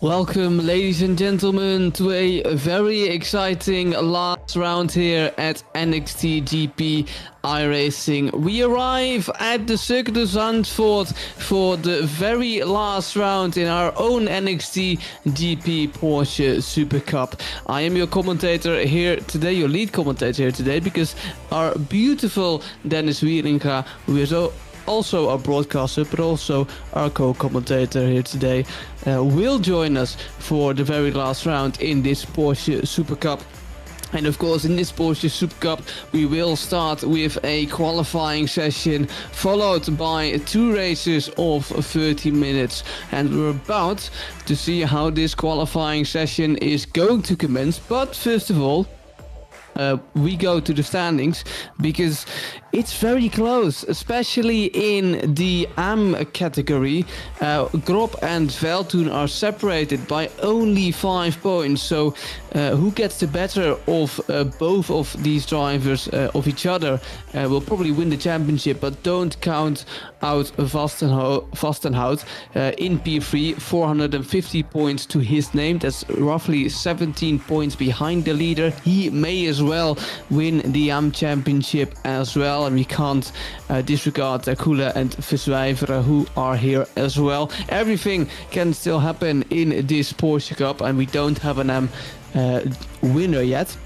Welcome, ladies and gentlemen, to a very exciting last round here at NXTGP iRacing. We arrive at the Circuit de Zandvoort for the very last round in our own NXTGP Porsche Supercup. I am your commentator here today, your lead commentator here today, because our beautiful Dennis Wieringa, who is also our broadcaster, but also our co-commentator here today, will join us for the very last round in this Porsche Super Cup. And of course, in this Porsche Super Cup, we will start with a qualifying session, followed by 2 races of 30 minutes. And we're about to see how this qualifying session is going to commence. But first of all, we go to the standings, because it's very close, especially in the AM category. Grob and Veltoen are separated by only 5 points. So who gets the better of both of these drivers, of each other, will probably win the championship. But don't count out Vastenhout in P3, 450 points to his name. That's roughly 17 points behind the leader. He may as well win the AM championship as well, and we can't disregard Kula and Verswijveren, who are here as well. Everything can still happen in this Porsche Cup, and we don't have an AM winner yet.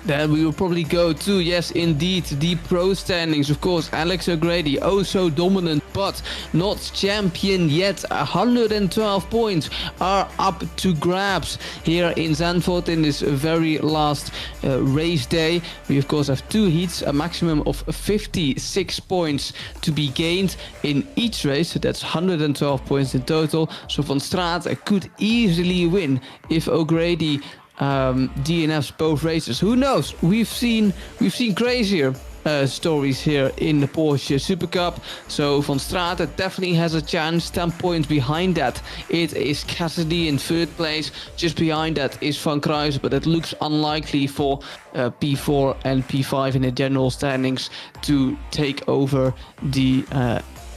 Then we will probably go to, yes indeed, the pro standings. Of course, Alex O'Grady, oh so dominant, but not champion yet. 112 points are up to grabs here in Zandvoort in this very last race day. We of course have 2 heats, a maximum of 56 points to be gained in each race. So that's 112 points in total. So Van Straat could easily win if O'Grady DNFs both races. Who knows? We've seen crazier stories here in the Porsche Super Cup. So Van Straat definitely has a chance. 10 points behind that, it is Cassidy in 3rd place. Just behind that is Van Kruijs, but it looks unlikely for P4 and P5 in the general standings to take over the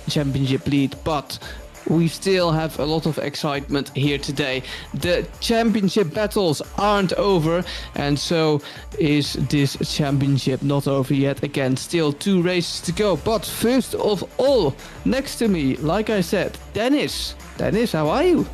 championship lead. But we still have a lot of excitement here today. The championship battles aren't over, and so is this championship not over yet. Again, still 2 races to go. But first of all, next to me, like I said, Dennis. Dennis, how are you?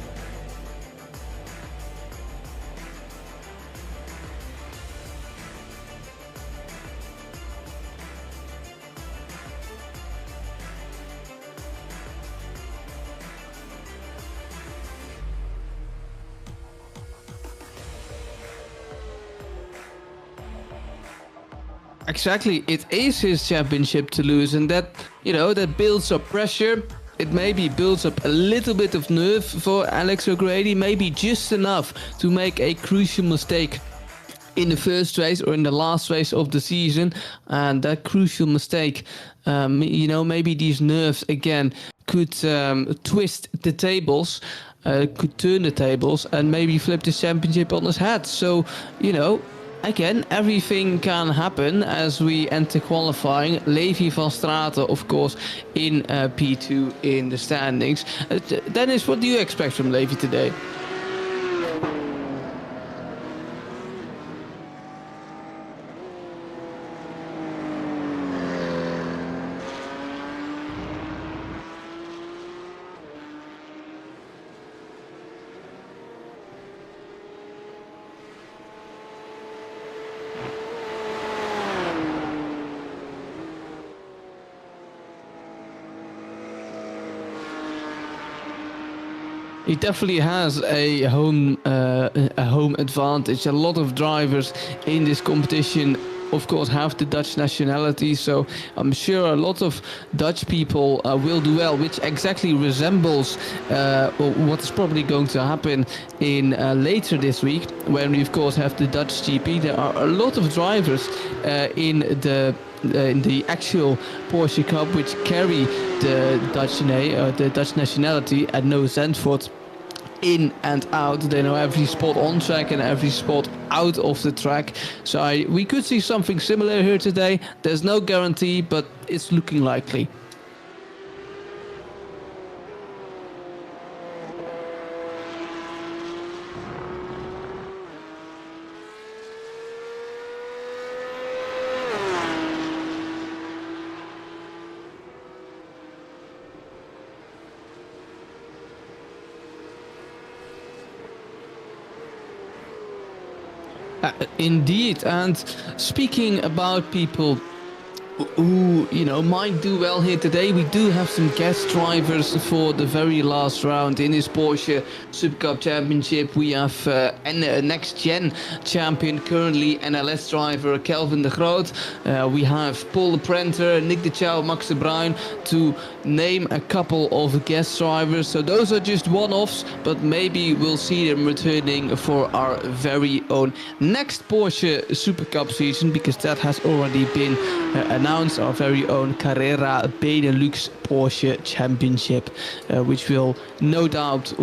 Exactly, it is his championship to lose, and that, you know, that builds up pressure. It maybe builds up a little bit of nerve for Alex O'Grady, maybe just enough to make a crucial mistake in the first race or in the last race of the season. And that crucial mistake, you know, maybe these nerves again could twist the tables, could turn the tables, and maybe flip the championship on his head. So, you know, again, everything can happen as we enter qualifying. Levi van Straten, of course, in P2 in the standings. Dennis, what do you expect from Levi today? He definitely has a home advantage. A lot of drivers in this competition, of course, have the Dutch nationality, so I'm sure a lot of Dutch people will do well, which exactly resembles what is probably going to happen in later this week, when we of course have the Dutch GP. There are a lot of drivers in the actual Porsche Cup which carry the Dutch nationality, and no Zandvoort in and out. They know every spot on track and every spot out of the track. So we could see something similar here today. There's no guarantee, but it's looking likely. Indeed, and speaking about people who, might do well here today, we do have some guest drivers for the very last round in this Porsche Supercup Championship. We have next gen champion, currently NLS driver Kelvin de Groot. We have Paul de Prenter, Nick de Chow, Max de Bruin, to name a couple of guest drivers. So those are just one-offs, but maybe we'll see them returning for our very own next Porsche Supercup season, because that has already been announced, our very own Carrera Benelux Porsche Championship, which will no doubt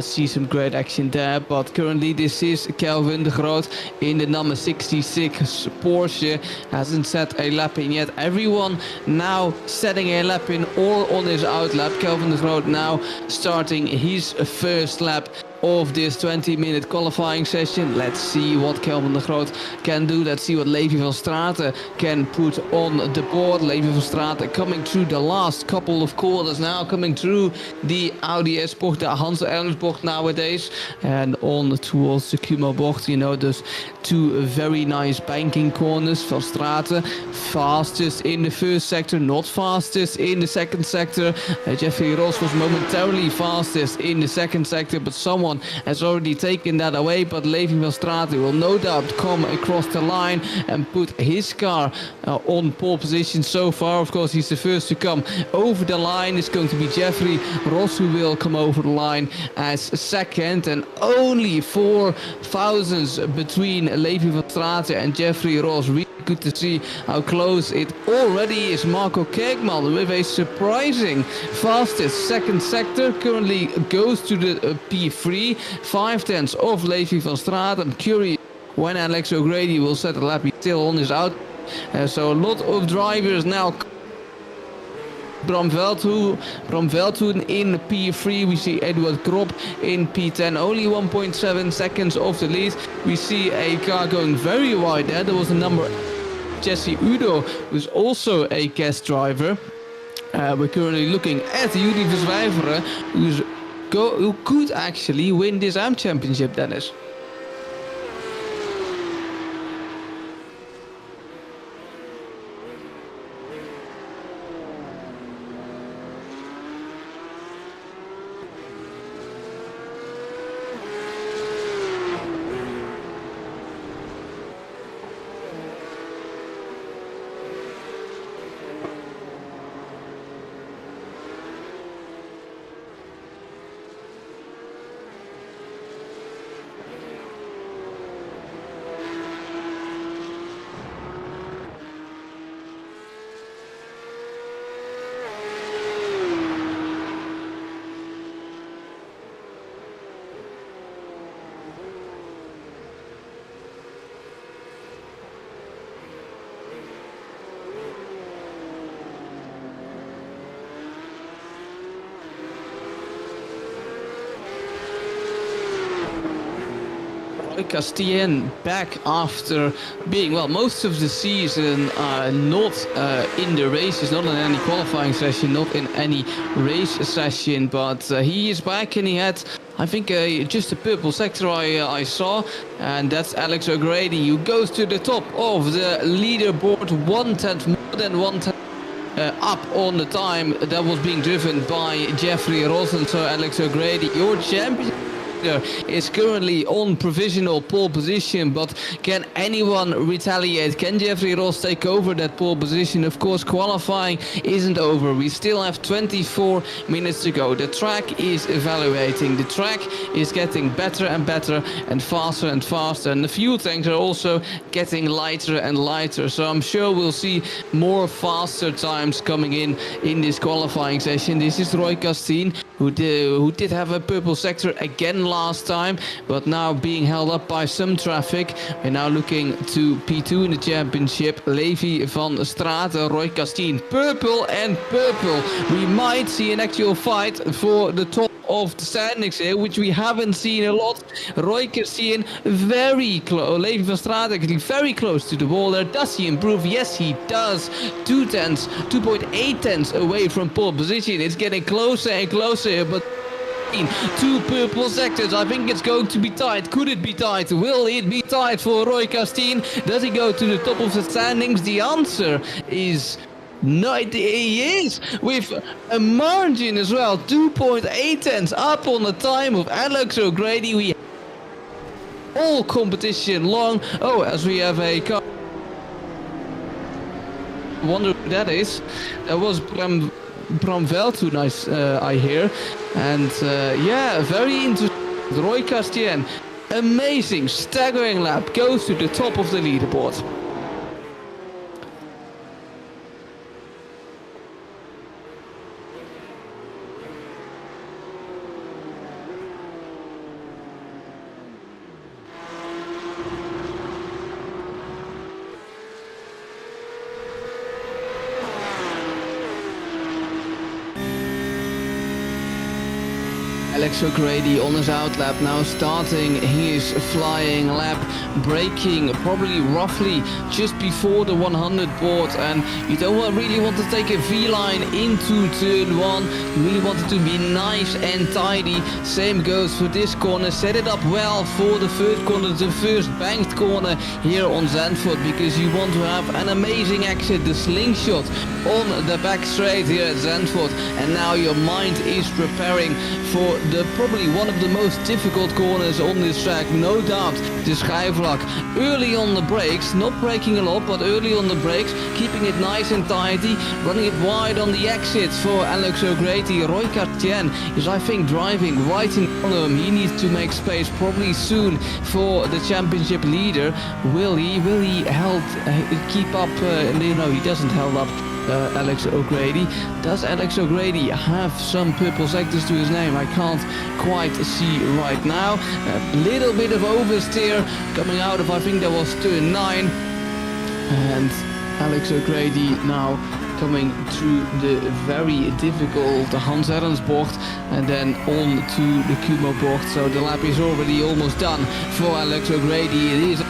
see some great action there. But currently this is Kelvin de Groot in the number 66 Porsche. Hasn't set a lap in yet. Everyone now setting a lap in or on his out lap. Kelvin de Groot now starting his first lap of this 20-minute qualifying session. Let's see what Kelvin de Groot can do. Let's see what Levi van Straten can put on the board. Levi van Straten coming through the last couple of corners now, coming through the Audi S-bocht, the Hans Ernst-bocht nowadays, and on towards the Kuma-bocht. Those two very nice banking corners. Van Straten fastest in the first sector, not fastest in the second sector. Jeffrey Ross was momentarily fastest in the second sector, but someone has already taken that away. But Levi van Straten will no doubt come across the line and put his car on pole position so far. Of course, he's the first to come over the line. It's going to be Jeffrey Ross who will come over the line as second, and only 4 thousandths between Levi van Straten and Jeffrey Ross. Really good to see how close it already is. Marco Kerkman with a surprising fastest second sector, currently goes to the P3, 5 tenths of Levi van Straten. I'm curious when Alex O'Grady will set a lap. He's still on his out. So a lot of drivers now. Bram Veldhoen in P3. We see Eduard Krop in P10. Only 1.7 seconds off the lead. We see a car going very wide there. There was a number Jesse Udo, who's also a guest driver. We're currently looking at Juri Verzwijveren, who could actually win this AM Championship, Dennis. Castien back after being, most of the season not in the races, not in any qualifying session, not in any race session, but he is back, and he had, I think, just a purple sector I saw, and that's Alex O'Grady, who goes to the top of the leaderboard, 1 tenth, more than 1 tenth up on the time that was being driven by Jeffrey Ross. And so Alex O'Grady, your champion, is currently on provisional pole position, but can anyone retaliate? Can Jeffrey Ross take over that pole position? Of course, qualifying isn't over. We still have 24 minutes to go. The track is evaluating. The track is getting better and better and faster, and the fuel tanks are also getting lighter and lighter. So I'm sure we'll see more faster times coming in this qualifying session. This is Roy Castien. who did have a purple sector again last time, but now being held up by some traffic. We're now looking to P2 in the championship. Levi van Straten, Roy Castien, purple and purple. We might see an actual fight for the top of the standings here, which we haven't seen a lot. Roy Castien very close. Levi van Straten actually very close to the wall there. Does he improve? Yes, he does. 2.8 tenths away from pole position. It's getting closer and closer, but 2 purple sectors. I think it's going to be tight. Could it be tight? Will it be tight for Roy Castien? Does he go to the top of the standings? The answer is no, he is, with a margin as well. 2.8 tenths up on the time of Alex O'Grady. We all competition long. Oh, as we have a car. Wonder who that is. That was Bram Veldhoen, I hear. And yeah, very interesting. Roy Castien, amazing, staggering lap, goes to the top of the leaderboard. Alex O'Grady on his outlap now, starting his flying lap, braking probably roughly just before the 100 board, and you don't really want to take a V-line into turn 1. You really want it to be nice and tidy. Same goes for this corner. Set it up well for the first corner, the first banked corner here on Zandvoort, because you want to have an amazing exit, the slingshot on the back straight here at Zandvoort. And now your mind is preparing for probably one of the most difficult corners on this track, no doubt. The Schijfvlak early on the brakes, not braking a lot, but early on the brakes, keeping it nice and tidy, running it wide on the exits for Alex O'Grady. Roy Castien is, I think, driving right in front of him. He needs to make space probably soon for the championship leader. Will he keep up? No, he doesn't hold up Alex O'Grady. Does Alex O'Grady have some purple sectors to his name? I can't quite see right now. A little bit of oversteer coming out of, I think that was turn 9. And Alex O'Grady now coming through the very difficult Hans Herrens bocht and then on to the Kumo bocht. So the lap is already almost done for Alex O'Grady. It is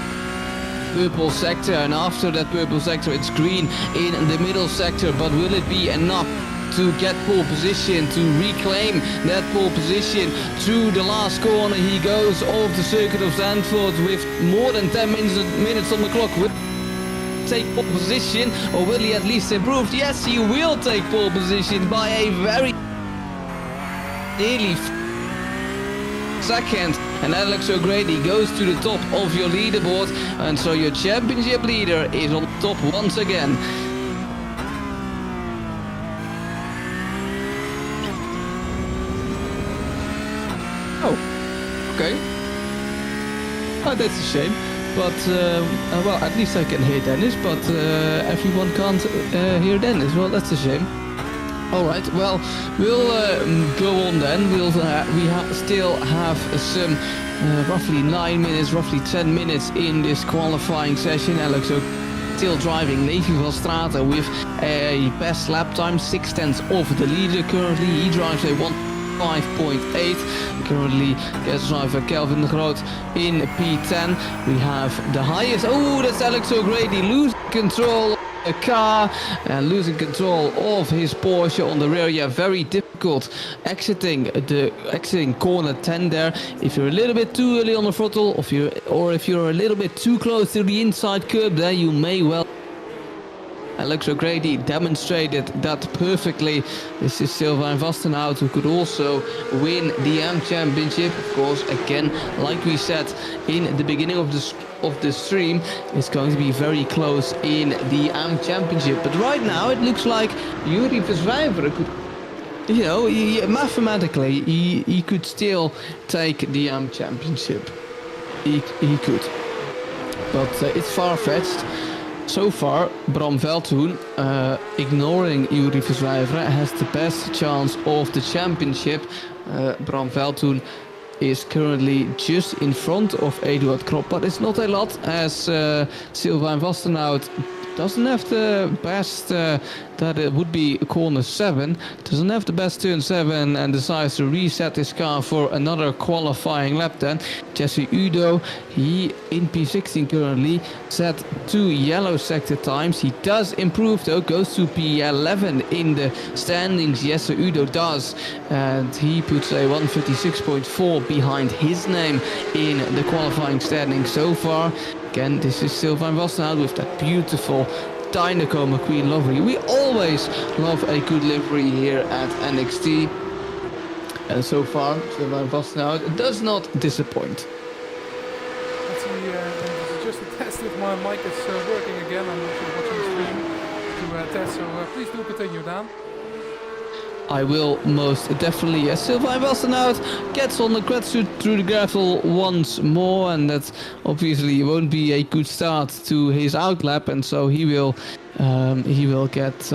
purple sector, and after that purple sector it's green in the middle sector, but will it be enough to get pole position, to reclaim that pole position? Through the last corner he goes off the circuit of Zandvoort with more than 10 minutes on the clock. Will he take pole position, or will he at least improve? Yes, he will take pole position by a very nearly second, and Alex O'Grady goes to the top of your leaderboard, and so your championship leader is on top once again. Oh, okay. Oh, that's a shame, but well, at least I can hear Dennis, but everyone can't hear Dennis. Well, that's a shame. Alright, well, we'll go on then. Still have some roughly 9 minutes, roughly 10 minutes in this qualifying session. Alex still driving. Levi van Straten with a best lap time, 6 tenths off the leader currently. He drives a 1:5.8. Currently, guest driver Kelvin de Groot in P10. We have the highest. Oh, that's Alex O'Grady losing control a car and losing control of his Porsche on the rear. Yeah, very difficult exiting corner 10 there. If you're a little bit too early on the throttle, or if you're a little bit too close to the inside curb there, you may well. Alex O'Grady demonstrated that perfectly. This is Sylvain Vastenhout, who could also win the AM Championship. Of course, again, like we said in the beginning of the stream, it's going to be very close in the AM Championship. But right now, it looks like Yuri Verswijver could, mathematically, he could still take the AM Championship. He could. But it's far-fetched. So far, Bram Veldhoen, ignoring Yuri Verzwijveren, has the best chance of the championship. Bram Veldhoen is currently just in front of Eduard Krop, but it's not a lot, as Sylvain Vastenhout doesn't have the best, that it would be corner 7, doesn't have the best turn 7 and decides to reset his car for another qualifying lap then. Jesse Udo, he in P16 currently, set 2 yellow sector times. He does improve though, goes to P11 in the standings, Jesse Udo does, and he puts a 156.4 behind his name in the qualifying standings so far. Again, this is Sylvain Vastenhout with that beautiful Dynaco McQueen livery. We always love a good livery here at NXT. And so far, Sylvain Vastenhout does not disappoint. Let's see, this is just a test if my mic is working again. I'm also watching the stream to test, so please do continue, Dan. I will most definitely. Yes, Sylvain Vastenhout gets on the wetsuit through the gravel once more, and that obviously won't be a good start to his outlap, and so he will get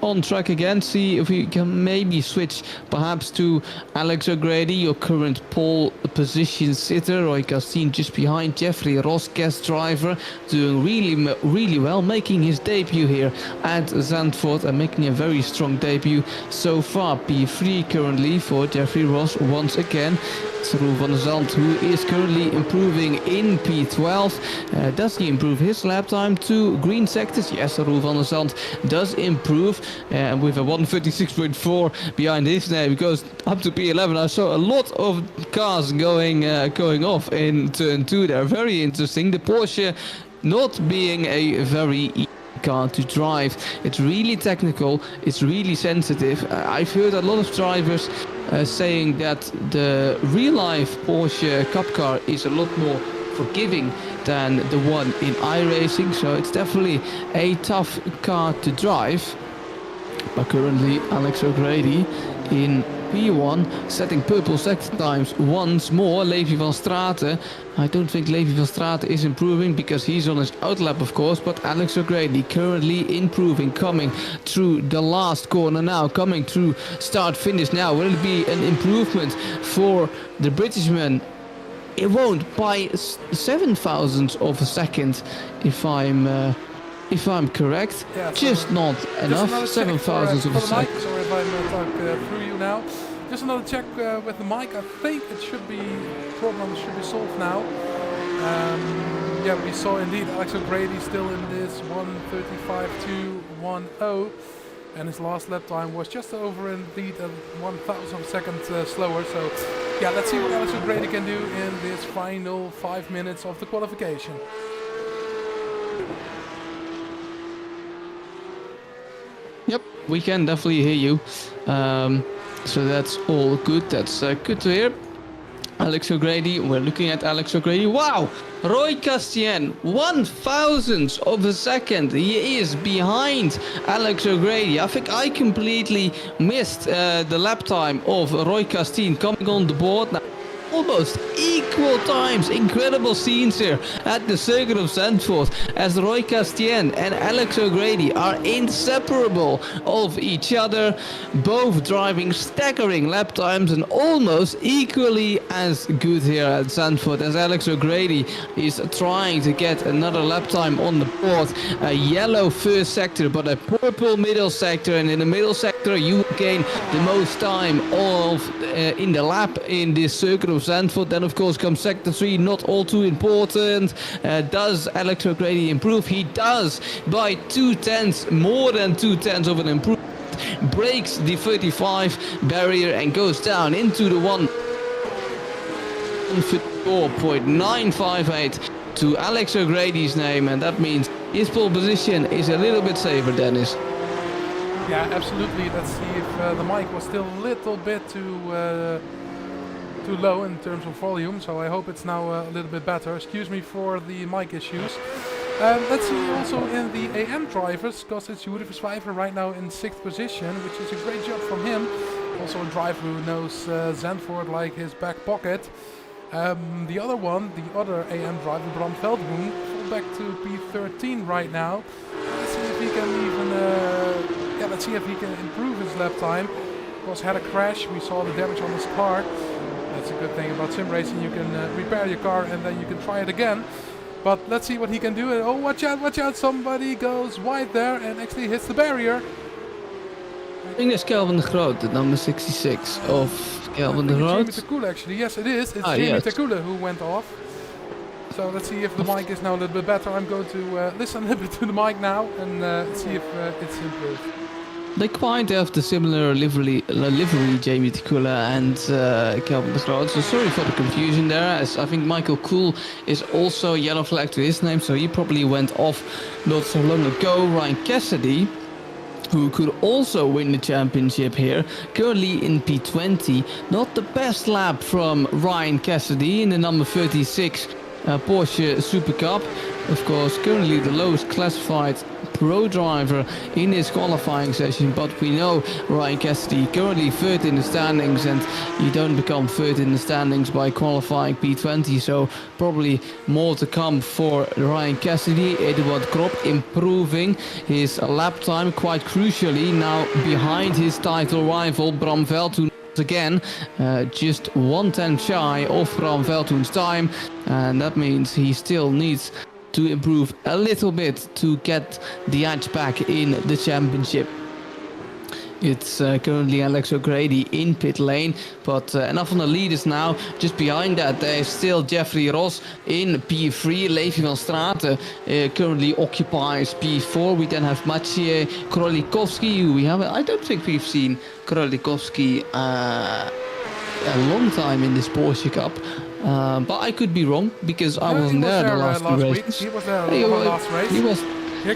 on track again. See if we can maybe switch perhaps to Alex O'Grady, your current pole position sitter. Roy Castine just behind. Jeffrey Ross, guest driver, doing really well, making his debut here at Zandvoort and making a very strong debut so far. P3 currently for Jeffrey Ross once again. It's Roel van der Zand, who is currently improving in P12. Does he improve his lap time to green sectors? Yes, Roel van der Zand does improve, with a 136.4 behind his name. He goes up to P11. I saw a lot of cars going off in turn 2 there. Very interesting. The Porsche not being a very easy car to drive. It's really technical, it's really sensitive. I've heard a lot of drivers saying that the real life Porsche Cup car is a lot more forgiving than the one in iRacing, so it's definitely a tough car to drive. But currently Alex O'Grady in P1 setting purple sector times once more. Levi van Straten, I don't think Levi van Straten is improving because he's on his outlap of course, but Alex O'Grady currently improving, coming through the last corner now, coming through start finish now. Will it be an improvement for the Britishman? It won't, by 7,000ths of a second if I'm correct. Yeah, just not enough. 7,000ths of a second. Sorry if I'm talking through you now. Just another check with the mic. I think it should be, problem should be solved now. Yeah, we saw indeed Alex O'Grady still in this 1:35.210, and his last lap time was just over indeed a 1,000th of a second slower. So yeah, let's see what Alex O'Grady can do in this final 5 minutes of the qualification. Yep, we can definitely hear you. So that's all good. That's good to hear. Alex O'Grady, we're looking at Alex O'Grady. Wow! Roy Castien, 1,000th of a second. He is behind Alex O'Grady. I think I completely missed the lap time of Roy Castien coming on the board now. Almost equal times. Incredible scenes here at the Circuit of Zandvoort as Roy Castien and Alex O'Grady are inseparable of each other, both driving staggering lap times and almost equally as good here at Zandvoort as Alex O'Grady is trying to get another lap time on the board. A yellow first sector but a purple middle sector, and in the middle sector you gain the most time of in the lap in this Circuit of Zandvoort. Then of course comes sector 3, not all too important. Does Alex O'Grady improve? He does by 2/10, more than 2/10 of an improvement. Breaks the 35 barrier and goes down into the 1:54.958 to Alex O'Grady's name, and that means his pole position is a little bit safer, Dennis. Yeah, absolutely. Let's see if the mic was still a little bit too low in terms of volume, so I hope it's now a little bit better. Excuse me for the mic issues. Let's see also in the AM drivers, because it's Yuri Verzwijver right now in 6th position, which is a great job from him. Also a driver who knows Zandvoort like his back pocket. The other AM driver, Bram Veldhoen, back to P13 right now. Let's see if he can even, let's see if he can improve his lap time. Of course, had a crash. We saw the damage on his car. That's a good thing about sim racing. You can repair your car and then you can try it again. But let's see what he can do. Oh, watch out! Somebody goes wide there and actually hits the barrier. I think it's Kelvin de Groot, the number 66 of Kelvin de Groot. Jamie Takula, actually. Yes, it is. It's Jamie Takula who went off. So let's see if the mic is now a little bit better. I'm going to listen a little bit to the mic now and see if it's improved. They quite have the similar livery, Jamie Takula and Kelvin de Groot. So sorry for the confusion there, as I think Michael Kool is also a yellow flag to his name, so he probably went off not so long ago. Ryan Cassidy, who could also win the championship here, currently in P20. Not the best lap from Ryan Cassidy in the number 36 Porsche Supercup. Of course, currently the lowest classified pro driver in his qualifying session, but we know Ryan Cassidy currently third in the standings, and you don't become third in the standings by qualifying P20, so probably more to come for Ryan Cassidy. Eduard Krop improving his lap time quite crucially now behind his title rival Bram Veldhoen. Again, just 1/10 shy of Bram Veldhoen's time, and that means he still needs to improve a little bit to get the edge back in the championship. It's currently Alex O'Grady in pit lane, but enough on the leaders now. Just behind that, there's still Jeffrey Ross in P3. Levi van Straten currently occupies P4. We then have Maciej Krolikowski, who I don't think we've seen Krolikowski a long time in this Porsche Cup. But I could be wrong, because I wasn't there the last two races. He was there the last race. He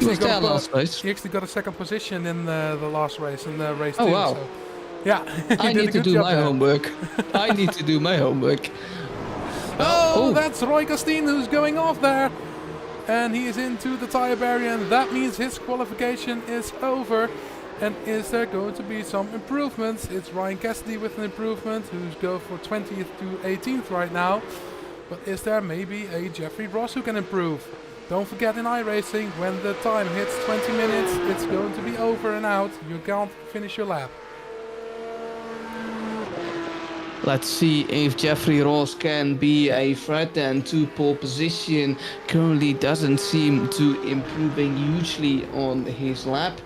was there last race. He actually got a second position in the last race, in race 2. Oh, wow. So, yeah, I need to do my homework. I need to do my homework. Oh, that's Roy Castine who's going off there. And he is into the tire barrier, and that means his qualification is over. And is there going to be some improvements? It's Ryan Cassidy with an improvement, who's go for 20th to 18th right now. But is there maybe a Jeffrey Ross who can improve? Don't forget, in iRacing, when the time hits 20 minutes, it's going to be over and out. You can't finish your lap. Let's see if Jeffrey Ross can be a threat then to pole position. Currently doesn't seem to improving hugely on his lap.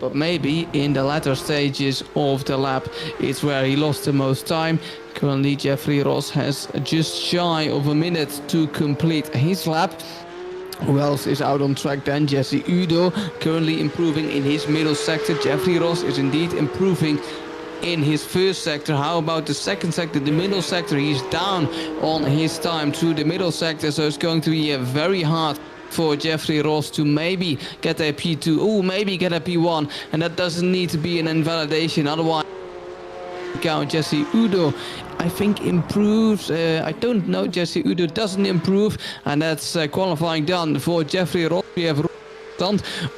But maybe in the latter stages of the lap, it's where he lost the most time. Currently, Jeffrey Ross has just shy of a minute to complete his lap. Who else is out on track then? Jesse Udo, currently improving in his middle sector. Jeffrey Ross is indeed improving in his first sector. How about the second sector, the middle sector? He's down on his time through the middle sector, so it's going to be very hard for Jeffrey Ross to maybe get a P2, maybe get a P1, and that doesn't need to be an invalidation, otherwise Jesse Udo I think improves. I don't know, Jesse Udo doesn't improve, and that's qualifying done for Jeffrey Ross. We have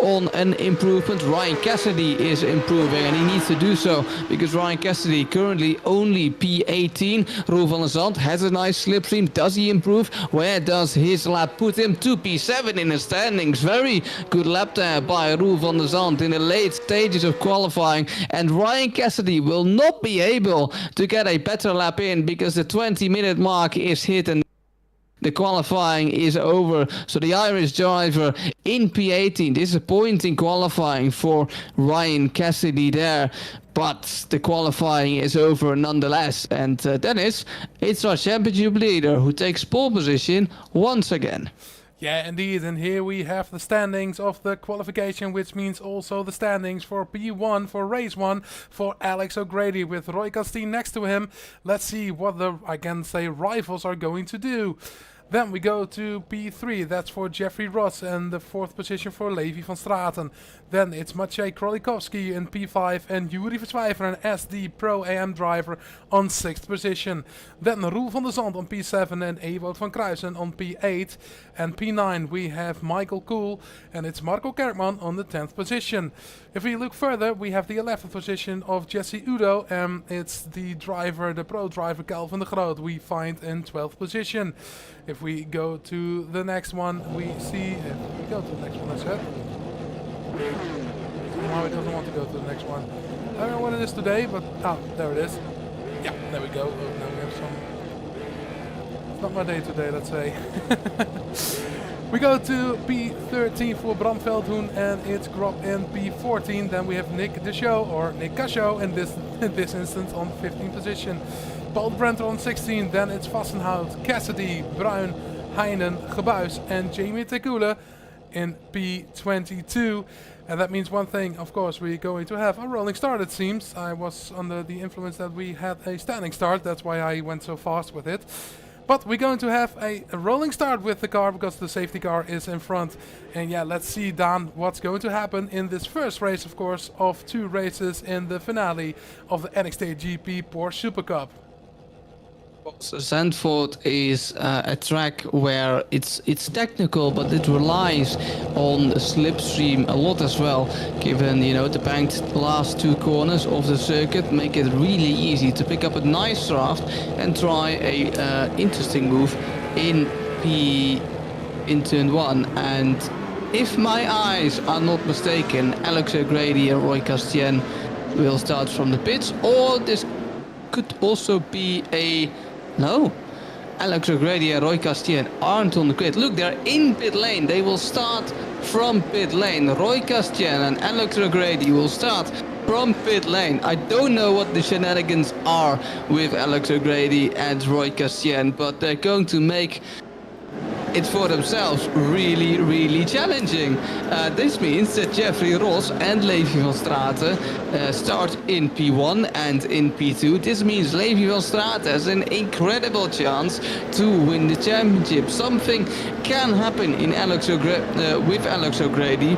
on an improvement. Ryan Cassidy is improving, and he needs to do so because Ryan Cassidy currently only P18. Roel van der Zand has a nice slipstream. Does he improve? Where does his lap put him? To P7 in the standings. Very good lap there by Roel van der Zand in the late stages of qualifying, and Ryan Cassidy will not be able to get a better lap in because the 20-minute mark is hit and the qualifying is over. So the Irish driver in P18, disappointing qualifying for Ryan Cassidy there, but the qualifying is over nonetheless. And Dennis, it's our championship leader who takes pole position once again. Yeah, indeed, and here we have the standings of the qualification, which means also the standings for P1, for race 1, for Alex O'Grady, with Roy Castine next to him. Let's see what the, I can say, rivals are going to do. Then we go to P3, that's for Jeffrey Ross, and the 4th position for Levi van Straten. Then it's Maciej Krolikowski in P5 and Yuri Verzwijver, an SD Pro AM driver, on 6th position. Then Roel van der Zand on P7 and Ewout van Kruijsen on P8. And P9 we have Michael Kool, and it's Marco Kerkman on the 10th position. If we look further, we have the 11th position of Jesse Udo, and it's the driver, the pro driver Kelvin de Groot we find in 12th position. If If we go to the next one, we see, if we go to the next one, I said. Somehow it doesn't want to go to the next one. I don't know what it is today, but, oh, there it is. Yeah, there we go. Oh, now we have some, it's not my day today, let's say. We go to P13 for Bram Veldhoen and it's Grob in P14. Then we have Nick De Show, or Nick Casho in this instance on 15th position. Paul Brent on 16, then it's Vassenhout, Cassidy, Bruin, Heinen, Gebuis and Jamie Tekula in P22. And that means one thing, of course, we're going to have a rolling start, it seems. I was under the influence that we had a standing start, that's why I went so fast with it. But we're going to have a rolling start with the car because the safety car is in front. And yeah, let's see, Dan, what's going to happen in this first race, of course, of 2 races in the finale of the NXTGP Porsche Supercup. So Zandvoort is a track where it's technical, but it relies on the slipstream a lot as well. Given the banked last 2 corners of the circuit, make it really easy to pick up a nice draft and try a interesting move in turn 1. And if my eyes are not mistaken, Alex O'Grady and Roy Castien will start from the pits, or this could also be a no. Alex O'Grady and Roy Castien aren't on the grid. Look, they're in pit lane. They will start from pit lane. Roy Castien and Alex O'Grady will start from pit lane. I don't know what the shenanigans are with Alex O'Grady and Roy Castien, but they're going to make it for themselves really, really challenging. This means that Jeffrey Ross and Levi van Straten start in P1 and in P2. This means Levi van Straten has an incredible chance to win the championship. Something can happen in with Alex O'Grady.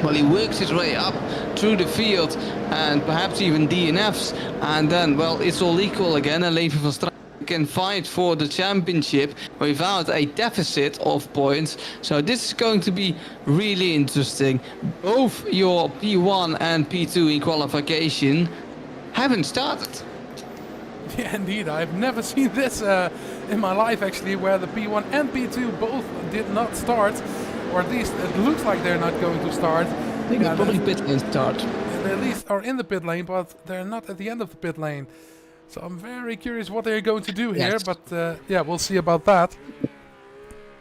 Well, he works his way up through the field and perhaps even DNFs, and then, well, it's all equal again, and Levi van Straten can fight for the championship without a deficit of points. So this is going to be really interesting. Both your P1 and P2 in qualification haven't started. Yeah, indeed. I've never seen this in my life, actually, where the P1 and P2 both did not start, or at least it looks like they're not going to start. I think it's probably pit lane start. They at least are in the pit lane, but they're not at the end of the pit lane. So I'm very curious what they're going to do here, but yeah, we'll see about that.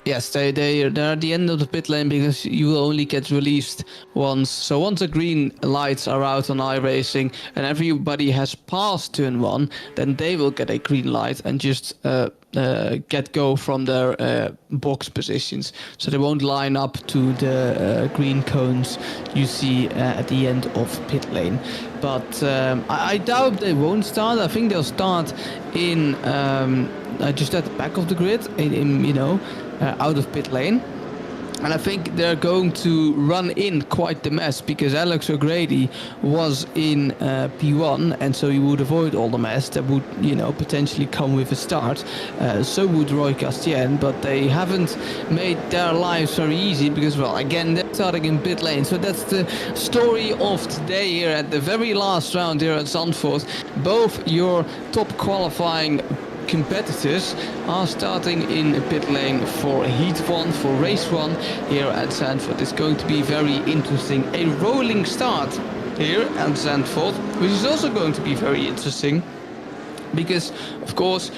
Yes, they're at the end of the pit lane because you will only get released once. So once the green lights are out on iRacing and everybody has passed turn 1, then they will get a green light and just get go from their box positions. So they won't line up to the green cones you see at the end of pit lane. But I doubt they won't start. I think they'll start in just at the back of the grid, out of pit lane. And I think they're going to run in quite the mess because Alex O'Grady was in P1, and so he would avoid all the mess that would, potentially come with a start. So would Roy Castien, but they haven't made their lives very easy because, well, again, they're starting in pit lane. So that's the story of today here at the very last round here at Zandvoort. Both your top qualifying competitors are starting in pit lane for heat 1, for race 1 here at Zandvoort. It's going to be very interesting. A rolling start here at Zandvoort, which is also going to be very interesting because, of course,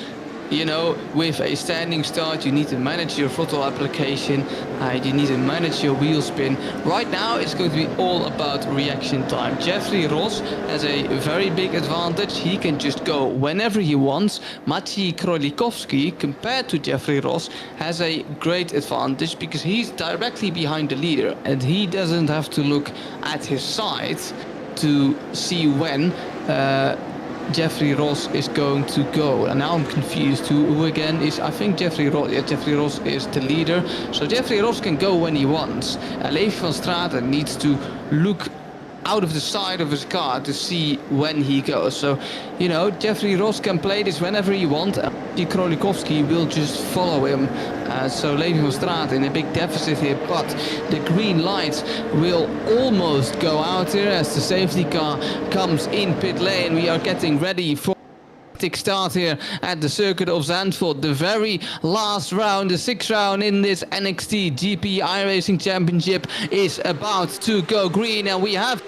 with a standing start, you need to manage your throttle application, you need to manage your wheel spin. Right now, it's going to be all about reaction time. Jeffrey Ross has a very big advantage. He can just go whenever he wants. Maciej Krolikowski, compared to Jeffrey Ross, has a great advantage because he's directly behind the leader and he doesn't have to look at his side to see when Jeffrey Ross is going to go. And now I'm confused who again is. I think Jeffrey Ross. Yeah, Jeffrey Ross is the leader. So Jeffrey Ross can go when he wants. Levi van Straten needs to look out of the side of his car to see when he goes. So, Jeffrey Ross can play this whenever he wants. Krolikowski will just follow him. So Levi van Straten in a big deficit here, but the green lights will almost go out here as the safety car comes in pit lane. We are getting ready for start here at the circuit of Zandvoort. The very last round, the 6th round in this NXTGP iRacing Championship is about to go green, and we have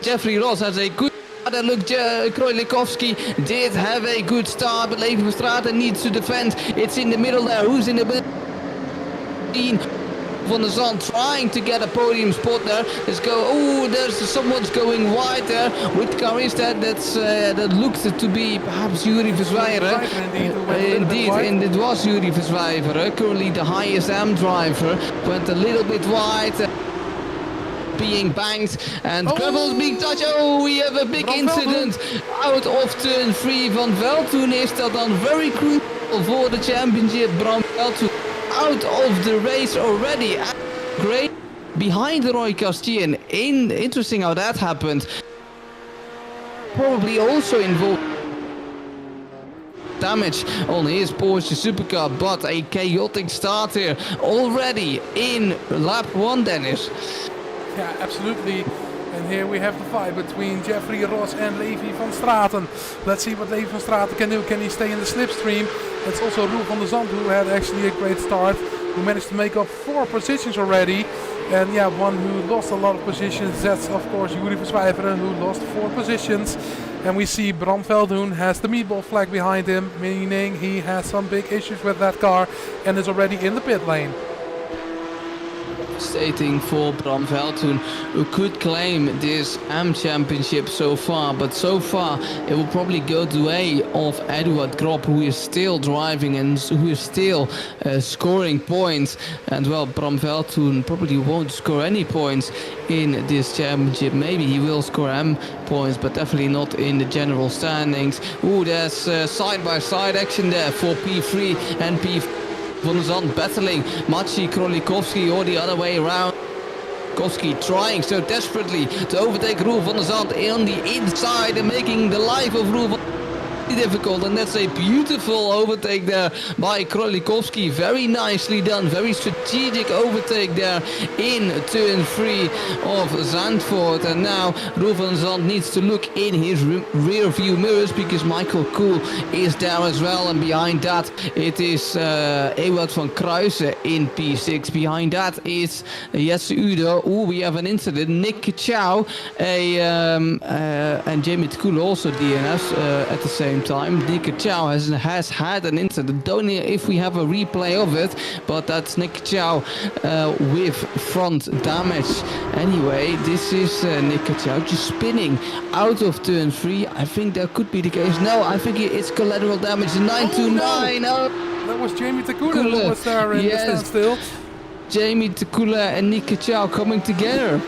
Jeffrey Ross has a good start. And look, Krojlikovski did have a good start, but Levi van Straten needs to defend. It's in the middle there. Who's in the middle? Van der Zand trying to get a podium spot there. Let's go. Oh, there's someone's going wide there. Which car is that? That looks to be perhaps Yuri Verzwijver. Indeed, and it was Yuri Verzwijver. Currently the highest AM driver. Went a little bit wide. Being banged and Gravel's being touched. Oh, we have a big incident out of turn 3. Van Veldhoen is that dan very crucial for the championship. Bram Veldhoen out of the race already. Great behind Roy Castien. Interesting how that happened. Probably also involved damage on his Porsche Supercup, but a chaotic start here already in lap 1, Dennis. Yeah, absolutely. And here we have the fight between Jeffrey Ross and Levi van Straten. Let's see what Levi van Straten can do. Can he stay in the slipstream? It's also Roel van der Zand, who had actually a great start, who managed to make up 4 positions already. And yeah, one who lost a lot of positions, that's of course Yuri Verzwijver, who lost 4 positions. And we see Bram Veldhoen has the meatball flag behind him, meaning he has some big issues with that car and is already in the pit lane. Stating for Bram Veldhoen, who could claim this AM championship so far, but so far it will probably go the way of Eduard Grob, who is still driving and who is still scoring points. And well, Bram Veldhoen probably won't score any points in this championship. Maybe he will score AM points, but definitely not in the general standings. Ooh, there's side-by-side action there for P3 and P4. Van der Zand battling Maciej Krojlikovski, or the other way around. Krojlikovski trying so desperately to overtake Roel van der Zand on the inside and making the life of Roel van der Zand difficult, and that's a beautiful overtake there by Krojlikovski. Very nicely done, very strategic overtake there in turn 3 of Zandvoort. And now Roel van der Zand needs to look in his rear view mirrors, because Michael Kool is there as well, and behind that it is Ewout van Kruijsen in P6. Behind that is Jesse Udo. Oh, we have an incident. Nick Chow and Jamie Kool also DNS at the same time. Nick Chow has had an incident. Don't know if we have a replay of it, but that's Nick Chow with front damage. Anyway, this is Nick Chow just spinning out of turn 3. I think that could be the case. No, I think it's collateral damage. 929. No. That was Jamie Takula who was there in the standstill. Jamie Takula and Nick Chow coming together.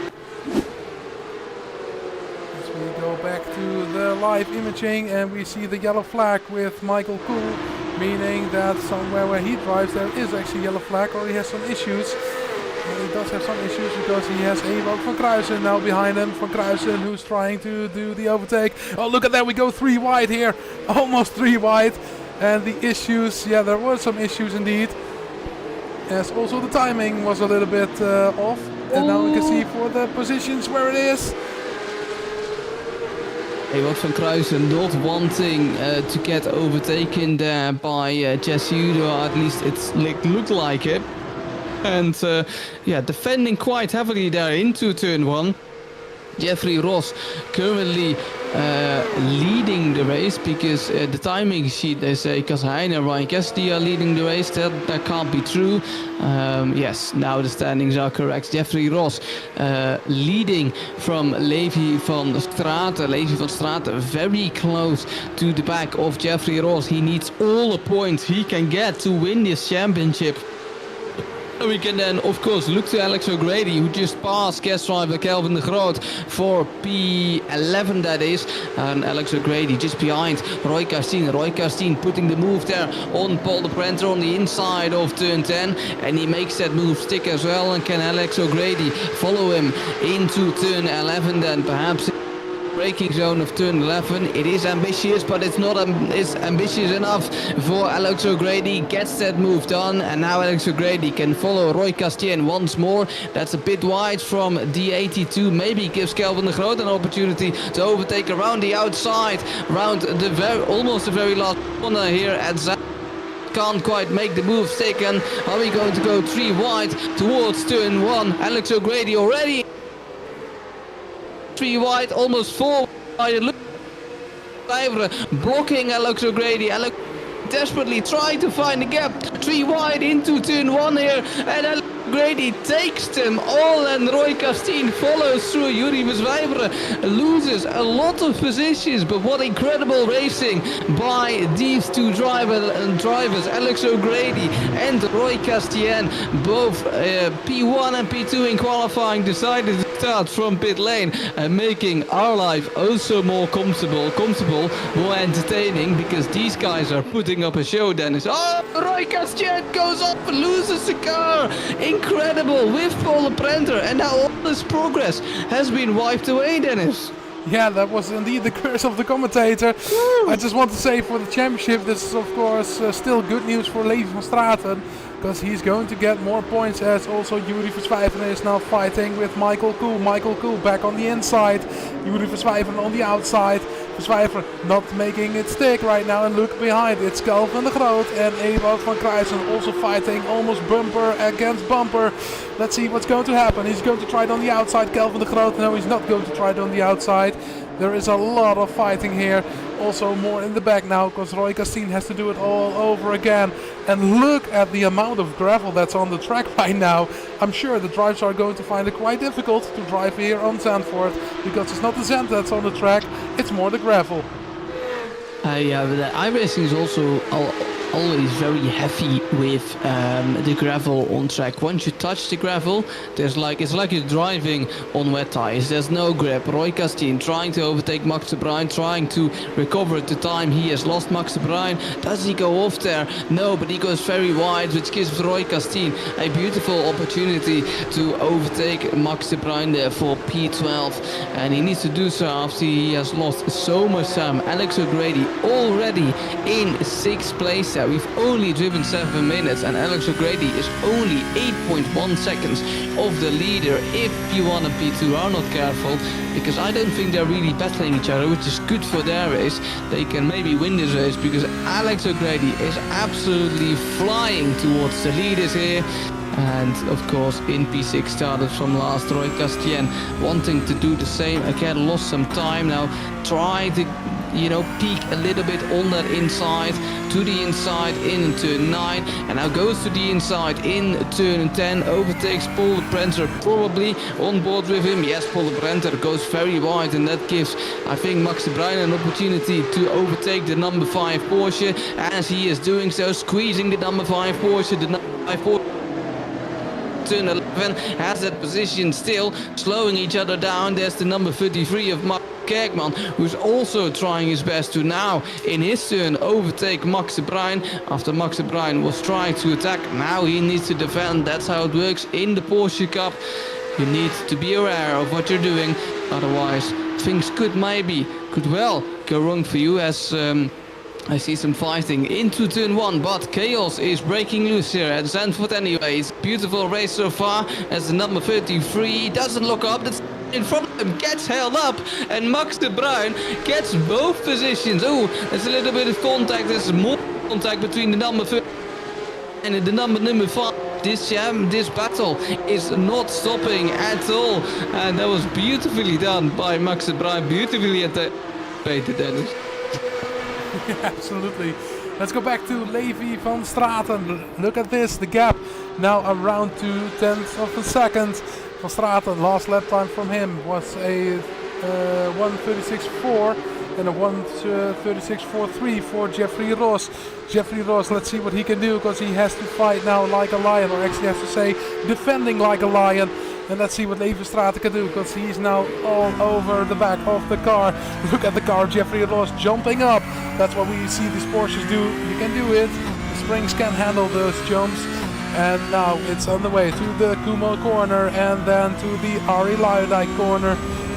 Back to the live imaging, and we see the yellow flag with Michael Kool, meaning that somewhere where he drives there is actually yellow flag, or he has some issues. And he does have some issues because he has Ewout van Kruijsen now behind him. Van Kruijsen, who's trying to do the overtake. Oh, look at that, we go 3 wide here, almost 3 wide. And the issues, yeah, there were some issues indeed. As also the timing was a little bit off. And now we can see for the positions where it is. Ewout van Kruijsen not wanting to get overtaken there by Jesse Udo, at least it looked like it. And yeah, defending quite heavily there into turn 1. Jeffrey Ross currently leading the race, because the timing sheet, they say Kashein and Ryan Cassidy are leading the race. That can't be true. Yes, now the standings are correct. Jeffrey Ross leading from Levi van Straten. Levi van Straten very close to the back of Jeffrey Ross. He needs all the points he can get to win this championship. We can then, of course, look to Alex O'Grady, who just passed guest driver Kelvin de Groot for P11, that is. And Alex O'Grady just behind Roy Castien. Roy Castien putting the move there on Paul de Prenter on the inside of turn 10. And he makes that move stick as well. And can Alex O'Grady follow him into turn 11 then? Perhaps braking zone of turn 11. It is ambitious, but it's not it's ambitious enough for Alex O'Grady. Gets that move done, and now Alex O'Grady can follow Roy Castien once more. That's a bit wide from D82. Maybe gives Kelvin de Groot an opportunity to overtake around the outside, around the almost the very last corner here at Zandvoort. Can't quite make the move taken. Are we going to go 3 wide towards turn 1? Alex O'Grady already 3 wide, almost 4 wide. Blocking Alex O'Grady. Alex desperately trying to find a gap. 3 wide into turn 1 here, and Alex O'Grady takes them all, and Roy Castien follows through. Yuri Verswijveren loses a lot of positions, but what incredible racing by these two drivers, Alex O'Grady and Roy Castien. Both P1 and P2 in qualifying decided to start from pit lane, and making our life also more comfortable, more entertaining, because these guys are putting up a show, Dennis. Oh, Roy Castien goes off and loses the car. Incredible with Paul Prenter, and now all this progress has been wiped away, Dennis. Yeah, that was indeed the curse of the commentator. Woo! I just want to say, for the championship, this is of course still good news for Levi van Straten, because he's going to get more points, as also Yuri Verswijveren is now fighting with Michael Kool. Michael Kool back on the inside, Yuri Verswijveren on the outside. Verswijveren not making it stick right now, and look behind, it's Kelvin de Groot and Ewout van Kruijsen also fighting almost bumper against bumper. Let's see what's going to happen. He's going to try it on the outside, Kelvin de Groot. No, he's not going to try it on the outside. There is a lot of fighting here. Also more in the back now, because Roy Castien has to do it all over again. And look at the amount of gravel that's on the track right now. I'm sure the drivers are going to find it quite difficult to drive here on Zandvoort, because it's not the sand that's on the track, it's more the gravel. Yeah, but iRacing is also always very heavy with the gravel on track. Once you touch the gravel, it's like you're driving on wet tires. There's no grip. Roy Castien trying to overtake Max de Bruin, trying to recover the time he has lost. Max de Bruin, does he go off there? No, but he goes very wide, which gives Roy Castien a beautiful opportunity to overtake Max de Bruin there for P12, and he needs to do so after he has lost so much time. Alex O'Grady already in 6th place there. We've only driven 7 minutes, and Alex O'Grady is only 8.1 seconds of the leader if P1 and P2 are not careful, because I don't think they're really battling each other, which is good for their race. They can maybe win this race, because Alex O'Grady is absolutely flying towards the leaders here. And of course in P6 started from last, Roy Castien wanting to do the same again, lost some time now, try to peek a little bit on that inside, to the inside in turn 9, and now goes to the inside in turn 10, overtakes Paul Prenter, probably on board with him. Yes, Paul Prenter goes very wide, and that gives, I think, Max de Bruin an opportunity to overtake the number 5 Porsche, as he is doing so, squeezing the number 5 Porsche, the number 5 Porsche. Turn 11 has that position still, slowing each other down. There's the number 33 of Mark Kerkman, who's also trying his best to now in his turn overtake Max de Bruin, after Max de Bruin was trying to attack. Now he needs to defend. That's how it works in the Porsche Cup. You need to be aware of what you're doing, otherwise things could well go wrong for you, as I see some fighting into turn 1, but chaos is breaking loose here at Zandvoort anyways. Beautiful race so far, as the number 33 doesn't look up. That's in front of him, gets held up, and Max de Bruin gets both positions. Oh, there's a little bit of contact. There's more contact between the number 30 and the number 5. This battle is not stopping at all, and that was beautifully done by Max de Bruin. Beautifully anticipated, Dennis. Yeah, absolutely. Let's go back to Levi van Straten. Look at this, the gap now around 2/10 of a second. Van Straten, last lap time from him was a 1:36.4 and a 1:36.43 for Jeffrey Ross. Jeffrey Ross, let's see what he can do, because he has to fight now like a lion, or actually has to say defending like a lion. And let's see what Levi van Straten can do, because he's now all over the back of the car. Look at the car, Jeffrey Ross jumping up. That's what we see these Porsches do. You can do it. The springs can handle those jumps. And now it's on the way to the Kumo corner, and then to the Ari Luijendijk corner.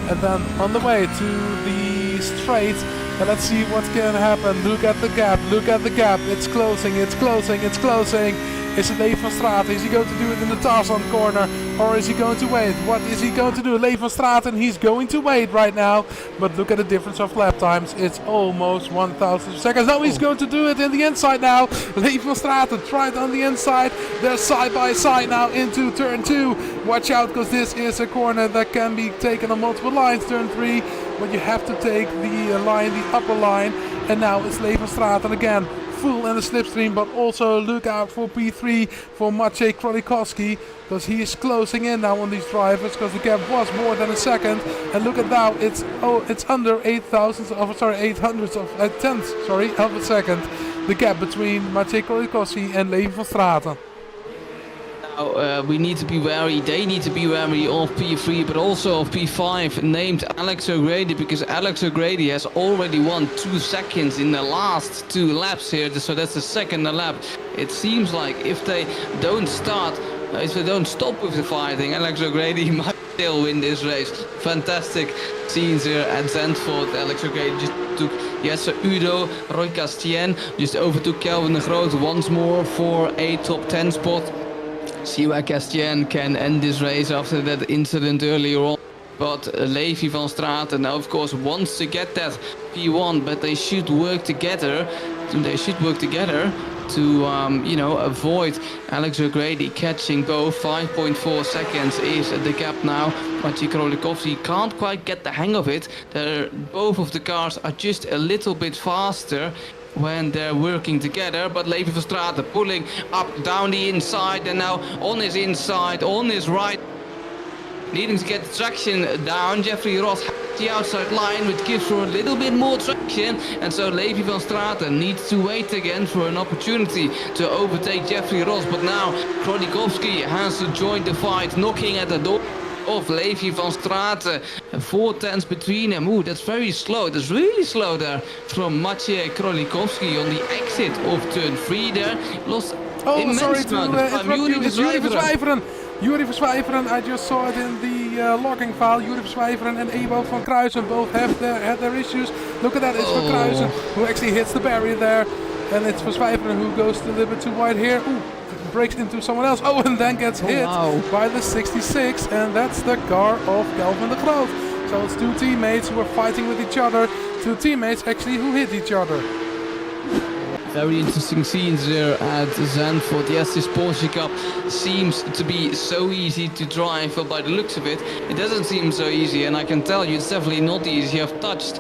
And then on the way to the straight. And let's see what can happen. Look at the gap. Look at the gap. It's closing. It's closing. It's closing. Is it Leif van Straten? Is he going to do it in the Tarzan corner? Or is he going to wait? What is he going to do? Leif van Straten, he's going to wait right now. But look at the difference of lap times. It's almost 1,000 seconds. No, he's going to do it in the inside now. Leif van Straten tried on the inside. They're side by side now into turn 2. Watch out, because this is a corner that can be taken on multiple lines. Turn 3. But you have to take the line, the upper line. And now it's Leif van Straten again. Full in the slipstream, but also look out for P3 for Maciej Krolikowski, because he is closing in now on these drivers, because the gap was more than a second. And look at now, it's under 800ths of a second, the gap between Maciej Krolikowski and Levi van Straten. We need to be wary, they need to be wary of P3, but also of P5, named Alex O'Grady, because Alex O'Grady has already won 2 seconds in the last 2 laps here, so that's the second lap. It seems like if they don't stop with the fighting, Alex O'Grady might still win this race. Fantastic scenes here at Zandvoort. Alex O'Grady just took Jesse Udo, Roy Castien, just overtook Kelvin de Groot once more for a top 10 spot. See where Castien can end this race after that incident earlier on. But Levi van Straten now, of course, wants to get that P1, but they should work together. To avoid Alex O'Grady catching both. 5.4 seconds is the gap now. Maciej Krolikowski can't quite get the hang of it. Both of the cars are just a little bit faster when they're working together, but Levi van Straten pulling up down the inside, and now on his inside, on his right, needing to get the traction down. Jeffrey Ross has the outside line, which gives for a little bit more traction, and so Levi van Straten needs to wait again for an opportunity to overtake Jeffrey Ross. But now Krolikowski has to join the fight, knocking at the door of Levi van Straten. 4 tenths between them. Ooh, that's very slow. That's really slow there from Maciej Krolikowski on the exit of turn 3 there. Lost immense amount of time. It's Juri Verzwijveren. Juri Verzwijveren, I just saw it in the logging file. Juri Verzwijveren and Ewout van Kruisen both had their issues. Look at that, it's Van Kruisen who actually hits the barrier there. And it's Verzwijveren who goes a little bit too wide here. Ooh, breaks into someone else. Oh, and then gets hit by the 66. And that's the car of Kelvin de Groot. So it's 2 teammates who are fighting with each other. 2 teammates actually who hit each other. Very interesting scenes there at Zandvoort. Yes, this Porsche Cup seems to be so easy to drive, but by the looks of it, it doesn't seem so easy, and I can tell you it's definitely not easy. I've touched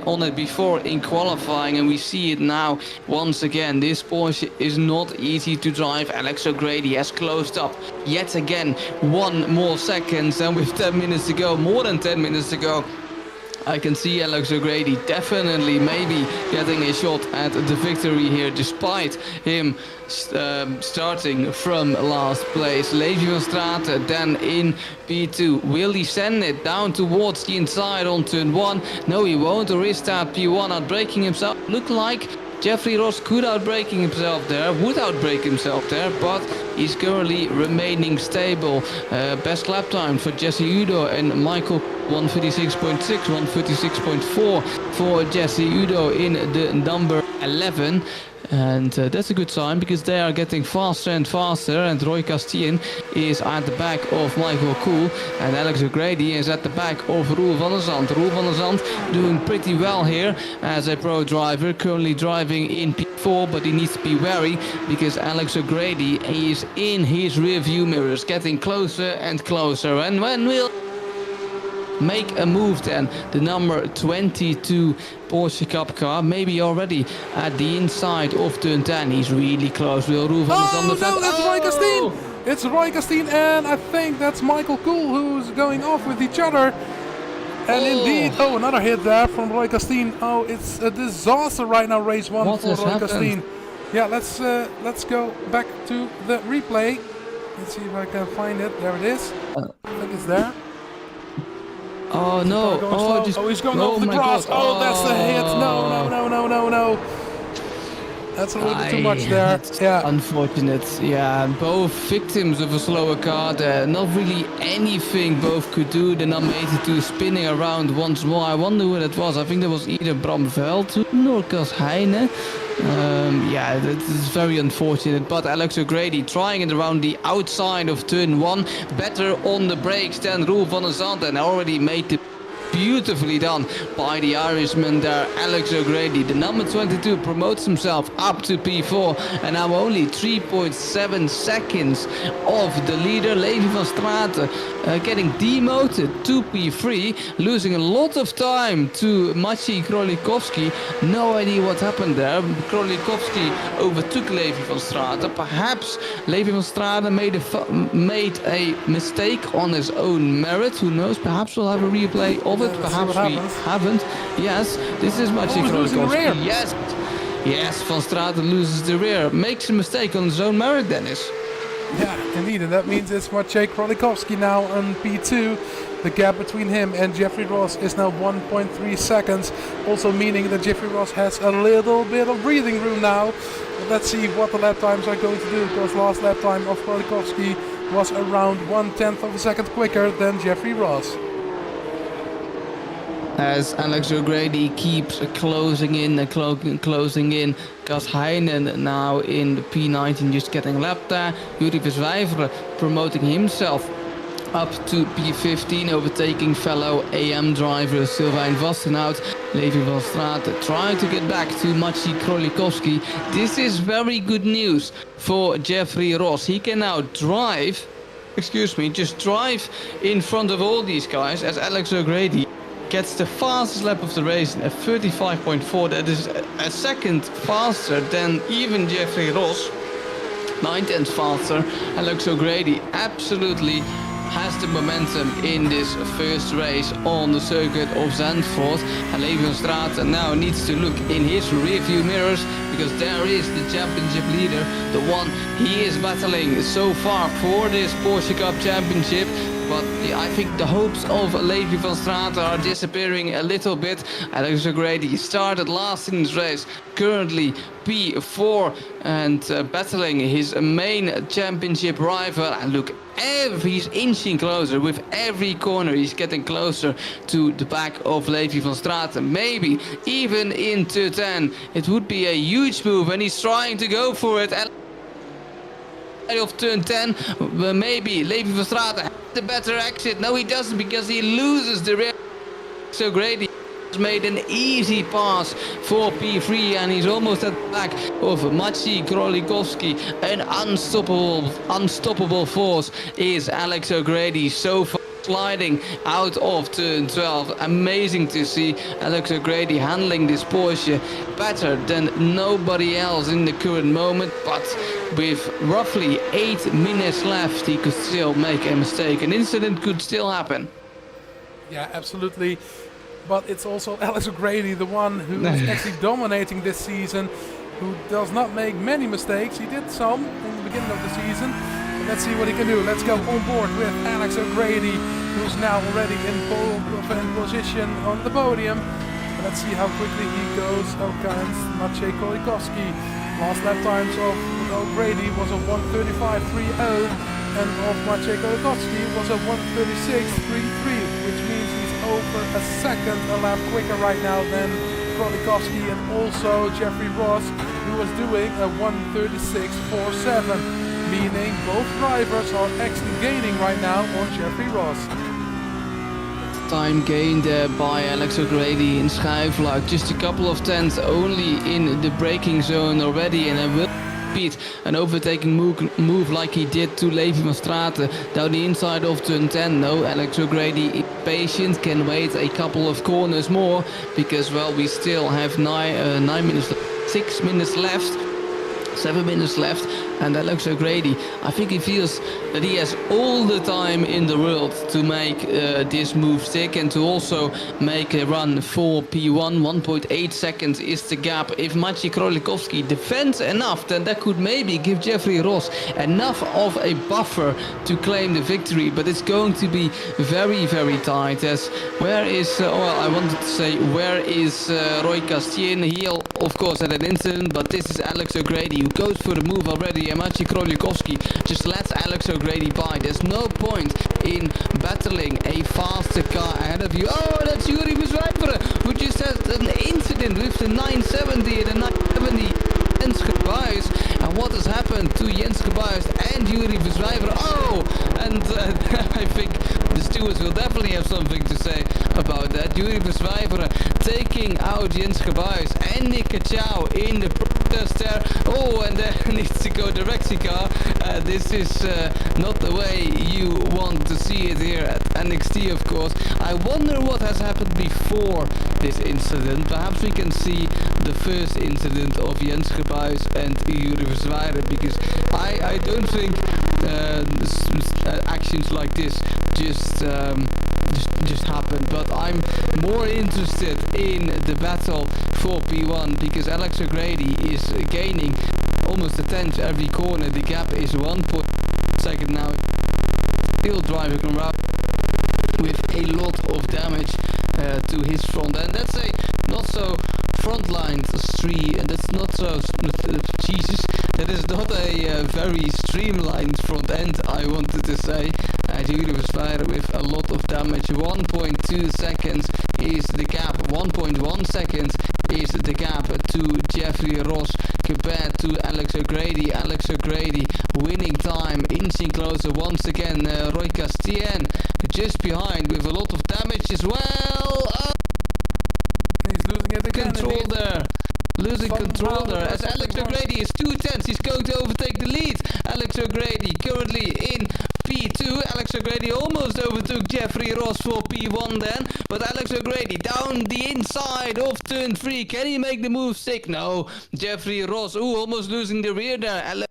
on it before in qualifying, and we see it now once again. This Porsche is not easy to drive. Alex O'Grady has closed up yet again 1 more seconds, and with 10 minutes to go, more than 10 minutes to go, I can see Alex O'Grady definitely maybe getting a shot at the victory here, despite him starting from last place. Levi van Straten then in P2. Will he send it down towards the inside on turn 1? No, he won't. Or is that P1 outbraking himself? Look like Jeffrey Ross could outbrake himself there, would outbrake himself there, but he's currently remaining stable. Best lap time for Jesse Udo and Michael, 136.6, 136.4 for Jesse Udo in the number 11. And that's a good sign, because they are getting faster and faster, and Roy Castien is at the back of Michael Kool, and Alex O'Grady is at the back of Roel van der Zand. Roel van der Zand doing pretty well here as a pro driver, currently driving in P4, but he needs to be wary because Alex O'Grady is in his rear view mirrors, getting closer and closer. And when will make a move then, the number 22 Porsche Cup car, maybe already at the inside of turn 10. He's really close. Will Roel van der Zand defend? That's Roy Castien. It's Roy Castien, and I think that's Michael Kool who's going off with each other. And indeed, another hit there from Roy Castien. Oh, it's a disaster right now, race 1 for Roy Castien. Yeah, let's go back to the replay. Let's see if I can find it. There it is. I think it's there. Oh no! He's going over the grass. God. Oh, that's the hit! No! That's a little bit too much there. Yeah. Unfortunate. Yeah, both victims of a slower car there. Not really anything both could do. The number 82 spinning around once more. I wonder who that was. I think that was either Bram Veldhoen or Cas Heijnen. Yeah, that is very unfortunate. But Alex O'Grady trying it around the outside of turn 1. Better on the brakes than Roel van der Zand, and already made the beautifully done by the Irishman there, Alex O'Grady. The number 22 promotes himself up to P4 and now only 3.7 seconds off the leader, Levi van Straten, getting demoted to P3, losing a lot of time to Maciej Królikowski. No idea what happened there. Królikowski overtook Levi van Straten. Perhaps Levi van Straten made a mistake on his own merit. Who knows? Perhaps we'll have a replay of it. Perhaps we haven't. Yes, this is Maciej Królikowski. Yes, Van Straten loses the rear. Makes a mistake on his own merit, Dennis. Yeah, indeed, and that means it's Maciej Królikowski now on P2. The gap between him and Jeffrey Ross is now 1.3 seconds, also meaning that Jeffrey Ross has a little bit of breathing room now. But let's see what the lap times are going to do, because last lap time of Królikowski was around 1/10 of a second quicker than Jeffrey Ross. As Alex O'Grady keeps closing in, closing in. Cas Heijnen now in the P19 just getting lapped there. Juri Verzwijveren promoting himself up to P15, overtaking fellow AM driver Sylvain Vastenhout. Levi van Straten trying to get back to Maciej Królikowski. This is very good news for Jeffrey Ross. He can now just drive in front of all these guys as Alex O'Grady gets the fastest lap of the race at 35.4. That is a second faster than even Jeffrey Ross. 9/10 faster. Alex O'Grady absolutely has the momentum in this first race on the circuit of Zandvoort. And Levi van Straten now needs to look in his rearview mirrors, because there is the championship leader, the one he is battling so far for this Porsche Cup Championship. But I think the hopes of Levi van Straten are disappearing a little bit. Alex O'Grady started last in this race, currently P4 and battling his main championship rival. And look, he's inching closer with every corner. He's getting closer to the back of Levi van Straten. Maybe even in turn 10. It would be a huge move, and he's trying to go for it. Of turn 10, maybe Levi van Straten has the better exit. No, he doesn't, because he loses the rear. So Grady has made an easy pass for P3, and he's almost at the back of Maciej Królikowski. An unstoppable force is Alex O'Grady so far, sliding out of turn 12. Amazing to see Alex O'Grady handling this Porsche better than nobody else in the current moment, but with roughly 8 minutes left, he could still make a mistake. An incident could still happen. Yeah, absolutely. But it's also Alex O'Grady, the one who is actually dominating this season, who does not make many mistakes. He did some in the beginning of the season. But let's see what he can do. Let's go on board with Alex O'Grady, who's now already in pole position on the podium. Let's see how quickly he goes against Maciej Królikowski. Last lap times of O'Grady was a 1:35.30 and of Maciej Królikowski was a 1:36.33, which means he's over a second a lap quicker right now than Królikowski, and also Jeffrey Ross, who was doing a 1:36.47, meaning both drivers are actually gaining right now on Jeffrey Ross. Time gained by Alex O'Grady in Schuiflaag, just a couple of tenths only in the braking zone already, and I will repeat an overtaking move like he did to Levi van Straten down the inside of turn 10. No, Alex O'Grady is patient, can wait a couple of corners more, because well, we still have 6 minutes left. 7 minutes left, and Alex O'Grady, I think he feels that he has all the time in the world to make this move stick and to also make a run for P1. 1.8 seconds is the gap. If Maciej Królikowski defends enough, then that could maybe give Jeffrey Ross enough of a buffer to claim the victory, but it's going to be very, very tight. As where is, I wanted to say, where is Roy Castien? He, of course, had an incident, but this is Alex O'Grady who goes for the move already, and Maciej Królikowski just lets Alex O'Grady by. There's no point in battling a faster car ahead of you. Oh, that's Yuri Verzwijferen, who just had an incident with the 970 and the 970 Jens Gebuijs. And what has happened to Jens Gebuijs and Yuri Verzwijferen? Oh, and I think the stewards will definitely have something to say about that. Yuri Verzwijferen taking out Jens Gebuijs and Nick Chow in the protest there. Oh, and then needs to go direct car. This is not the way you want to see it here at NXT, of course. I wonder what has happened before this incident. Perhaps we can see the first incident of Jens Gebuijs and Yuri Verzwijferen, because I don't think actions like this just happen. But I'm more interested in the battle for P1 because Alex O'Grady is gaining almost a tenth every corner. The gap is 1.2 now. Still driving around with a lot of damage to his front end. That's a not so frontline street, and that's not so Jesus. That is not a very streamlined front end, I wanted to say. Yuri Verzwijferen with a lot of damage. 1.2 seconds is the gap. 1.1 seconds is the gap to Jeffrey Ross compared to Alex O'Grady. Alex O'Grady winning time, inching closer once again. Roy Castien just behind with a lot of damage as well. He's losing it again. Control there. Losing control there as Alex O'Grady is 2 tenths. He's going to overtake the lead. Alex O'Grady currently in P2. Alex O'Grady almost overtook Jeffrey Ross for P1 then. But Alex O'Grady down the inside of turn 3. Can he make the move stick? No. Jeffrey Ross, almost losing the rear there.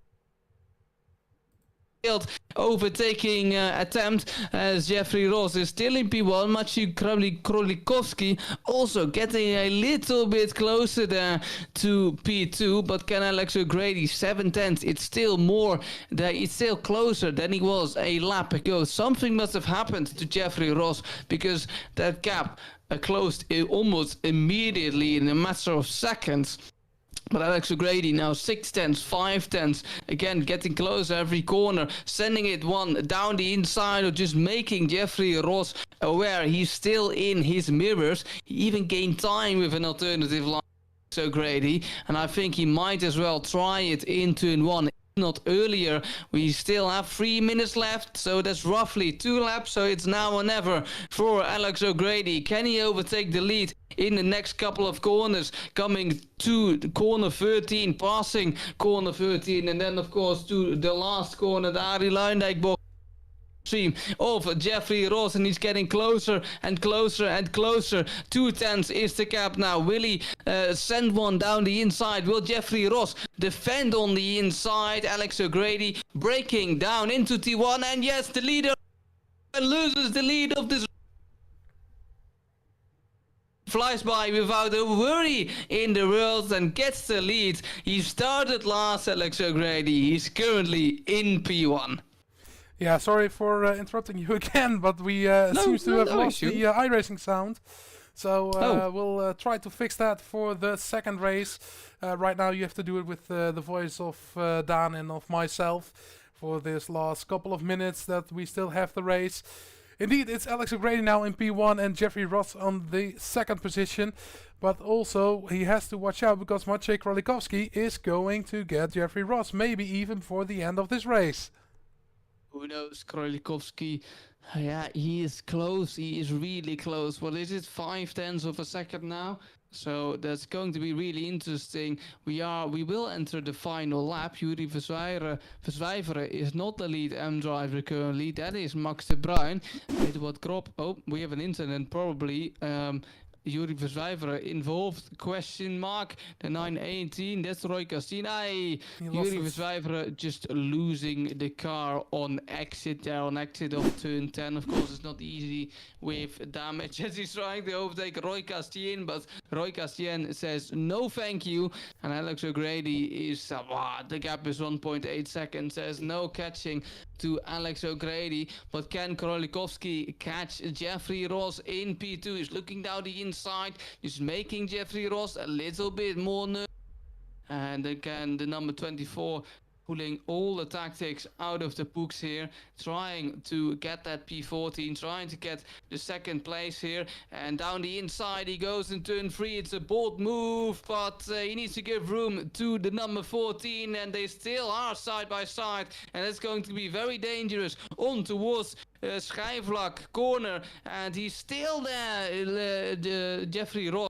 Overtaking attempt as Jeffrey Ross is still in P1. Maciej Królikowski also getting a little bit closer there to P2, but can Alex O'Grady 7 tenths? It's still more, it's still closer than he was a lap ago. Something must have happened to Jeffrey Ross because that gap closed almost immediately in a matter of seconds. But Alex O'Grady now 6 tenths, 5 tenths, again getting closer every corner, sending it one down the inside or just making Jeffrey Ross aware he's still in his mirrors. He even gained time with an alternative line, O'Grady, and I think he might as well try it in turn 1. Not earlier. We still have 3 minutes left, so that's roughly 2 laps, so it's now or never for Alex O'Grady. Can he overtake the lead in the next couple of corners, coming to corner 13, passing corner 13, and then of course to the last corner, the Arie Luijendijk box of Jeffrey Ross, and he's getting closer and closer and closer. 2 tenths is the gap now. Will he send one down the inside? Will Jeffrey Ross defend on the inside? Alex O'Grady breaking down into T1, and yes, the leader loses the lead of this. Flies by without a worry in the world and gets the lead. He started last, Alex O'Grady. He's currently in P1. Yeah, sorry for interrupting you again, but we seems to have lost the iRacing sound. So we'll try to fix that for the second race. Right now you have to do it with the voice of Dan and of myself for this last couple of minutes that we still have the race. Indeed, it's Alex O'Grady now in P1 and Jeffrey Ross on the second position. But also he has to watch out because Maciej Królikowski is going to get Jeffrey Ross, maybe even before the end of this race. Who knows, Królikowski, yeah, he is close, he is really close. What is it, 5 tenths of a second now? So that's going to be really interesting. We will enter the final lap. Yuri Verzwijferen is not the lead M driver currently. That is Max de Bruin. With what crop? Oh, we have an incident probably. Yuri Verzwijveren involved? Question mark. The 918, that's Roy Castien. Yuri Verzwijveren just losing the car on exit there, on exit of turn 10. Of course, it's not easy with damage as he's trying to overtake Roy Castien, but Roy Castien says no thank you. And Alex O'Grady is, the gap is 1.8 seconds. There's no catching to Alex O'Grady, but can Krolikowski catch Jeffrey Ross in P2? He's looking down the inside, he's making Jeffrey Ross a little bit more nervous. And again, the number 24 pulling all the tactics out of the books here, trying to get that P14, trying to get the second place here. And down the inside he goes in turn 3. It's a bold move, but he needs to give room to the number 14, and they still are side by side, and it's going to be very dangerous on towards Schijfvlak corner, and he's still there, Jeffrey Ross.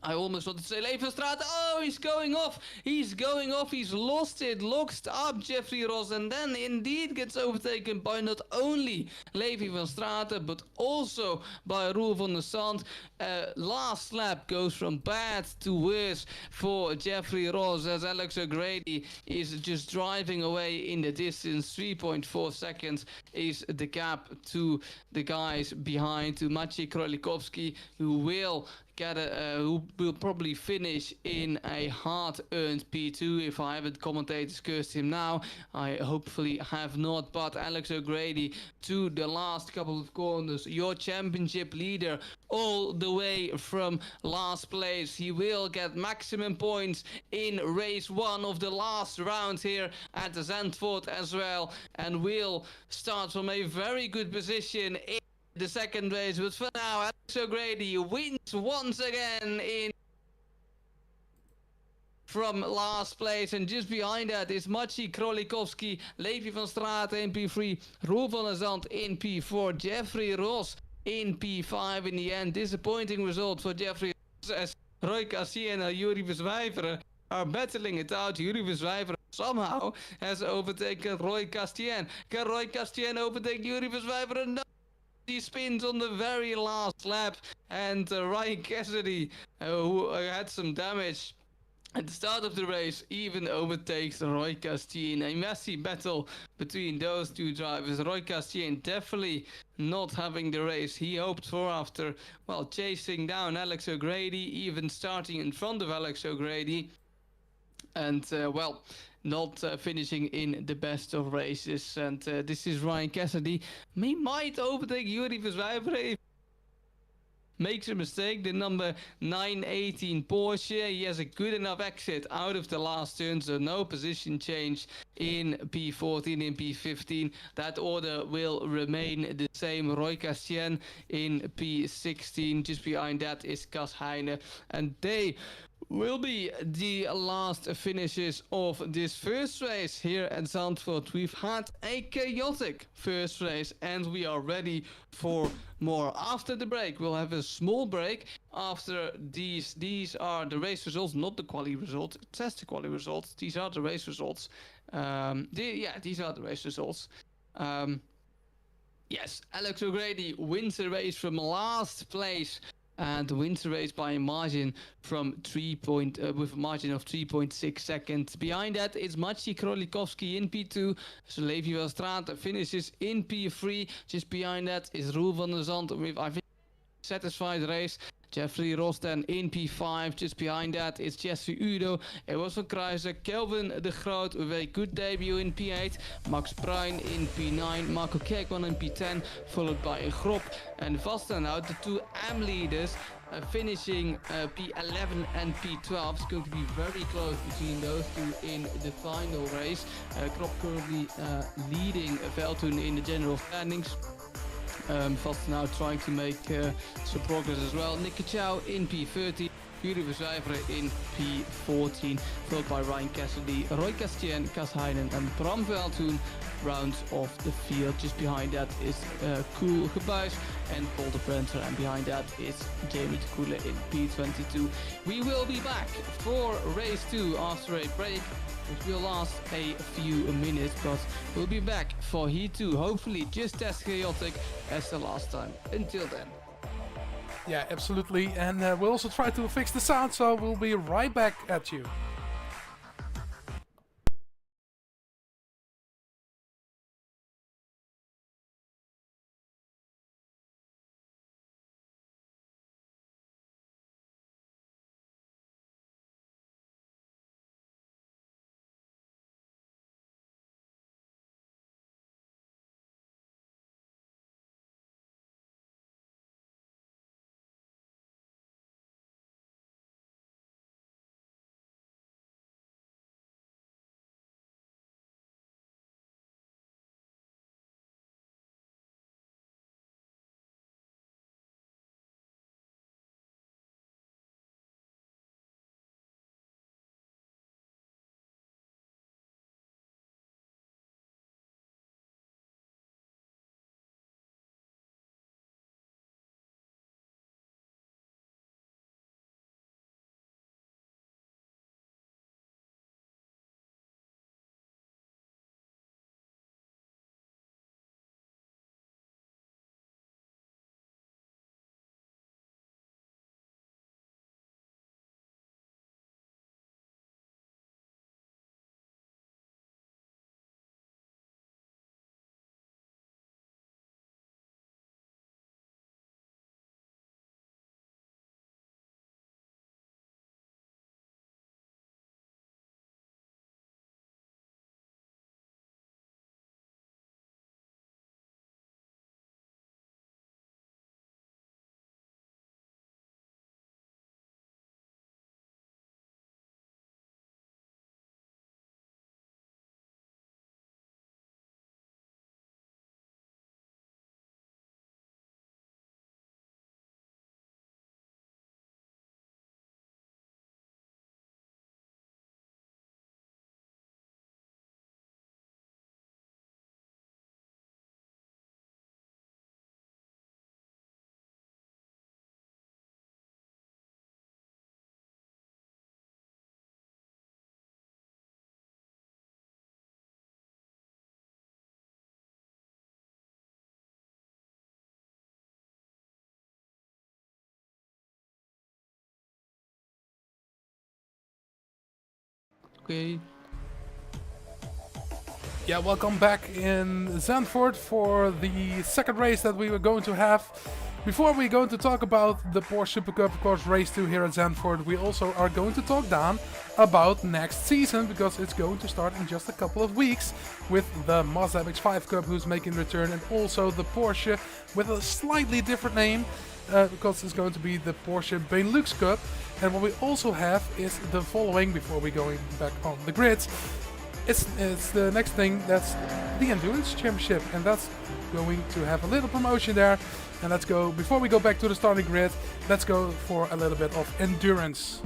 I almost wanted to say Levi van Straten. Oh, he's going off. He's going off. He's lost it. Locked up Jeffrey Ross. And then indeed gets overtaken by not only Levi van Straten, but also by Roel van der Sand. Last lap goes from bad to worse for Jeffrey Ross as Alex O'Grady is just driving away in the distance. 3.4 seconds is the gap to the guys behind, to Maciej Krolikowski, who will who will probably finish in a hard-earned P2. If I haven't commentators cursed him now, I hopefully have not. But Alex O'Grady to the last couple of corners, your championship leader all the way from last place. He will get maximum points in race 1 of the last round here at the Zandvoort as well, and will start from a very good position in the second race. But for now, Alex O'Grady wins once again in from last place, and just behind that is Maciej Krolikowski, Levi van Straten in P3, Roel van der Zand in P4, Jeffrey Ross in P5. In the end, disappointing result for Jeffrey Ross as Roy Castien and Yuri Verzwijveren are battling it out. Yuri Verzwijveren somehow has overtaken Roy Castien. Can Roy Castien overtake Yuri Verzwijveren? No. He spins on the very last lap, and Ryan Cassidy, who had some damage at the start of the race, even overtakes Roy Castien. A messy battle between those two drivers. Roy Castien definitely not having the race he hoped for after, well, chasing down Alex O'Grady, even starting in front of Alex O'Grady. And, not finishing in the best of races. And this is Ryan Cassidy. He might overtake Yuri Verzwijveren if makes a mistake. The number 918 Porsche, he has a good enough exit out of the last turn, so no position change in P14, in P15. That order will remain the same. Roy Castien in P16. Just behind that is Cas Heijnen, and they will be the last finishes of this first race here at Zandvoort. We've had a chaotic first race and we are ready for more. After the break, we'll have a small break. After these are the race results, not the quali results. It says the quali results. These are the race results. These are the race results. Yes, Alex O'Grady wins the race from last place, and wins the race by a margin from with a margin of 3.6 seconds. Behind that is Maciej Krolikowski in P2. So Levi van Straten finishes in P3. Just behind that is Roel van der Zand with, I think, satisfied race. Jeffrey Ross then in P5. Just behind that is Jesse Udo. Eros van Kruijsen, Kelvin de Groot with a good debut in P8. Max Bruin in P9. Marco Kerkman in P10. Followed by a Grop and Vasten out. The two AM leaders finishing P11 and P12. It's going to be very close between those two in the final race. Grop currently leading Veldhoen in the general standings. Vast now trying to make some progress as well. Nicky Chow in P13, Yuri Verzwijveren in P14, followed by Ryan Cassidy, Roy Castien, Cas Heijnen and Bram Veldhoen rounds off the field. Just behind that is Koel Gebuis and Paul de Prancer, and behind that is Jamie de Koele in P22. We will be back for race 2 after a break, which will last a few minutes, but we'll be back for Heat 2, hopefully just as chaotic as the last time. Until then. Yeah, absolutely. And we'll also try to fix the sound, so we'll be right back at you. Okay. Yeah, welcome back in Zandvoort for the second race that we were going to have. Before we're going to talk about the Porsche Supercup, of course, race 2 here at Zandvoort, we also are going to talk down about next season, because it's going to start in just a couple of weeks with the Mazda MX-5 Cup, who's making a return, and also the Porsche with a slightly different name, because it's going to be the Porsche Benelux Cup. And what we also have is the following, before we going back on the grid. It's the next thing, that's the Endurance Championship, and that's going to have a little promotion there. And let's go, before we go back to the starting grid, let's go for a little bit of endurance.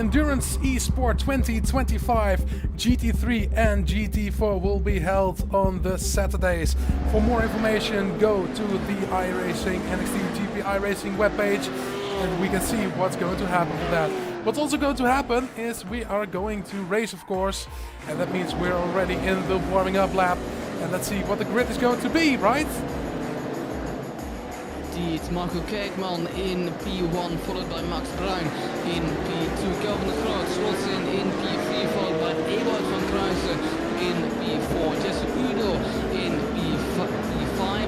Endurance Esport 2025 GT3 and GT4 will be held on the Saturdays. For more information, go to the iRacing, NXTGP iRacing webpage, and we can see what's going to happen with that. What's also going to happen is we are going to race, of course, and that means we're already in the warming up lap. And let's see what the grid is going to be, right? It's Marco Kerkman in P1, followed by Max Bruin in P2. Kelvin de Groot slots in P3, followed by Ewout van Kruijsen in P4. Jesse Udo in P5.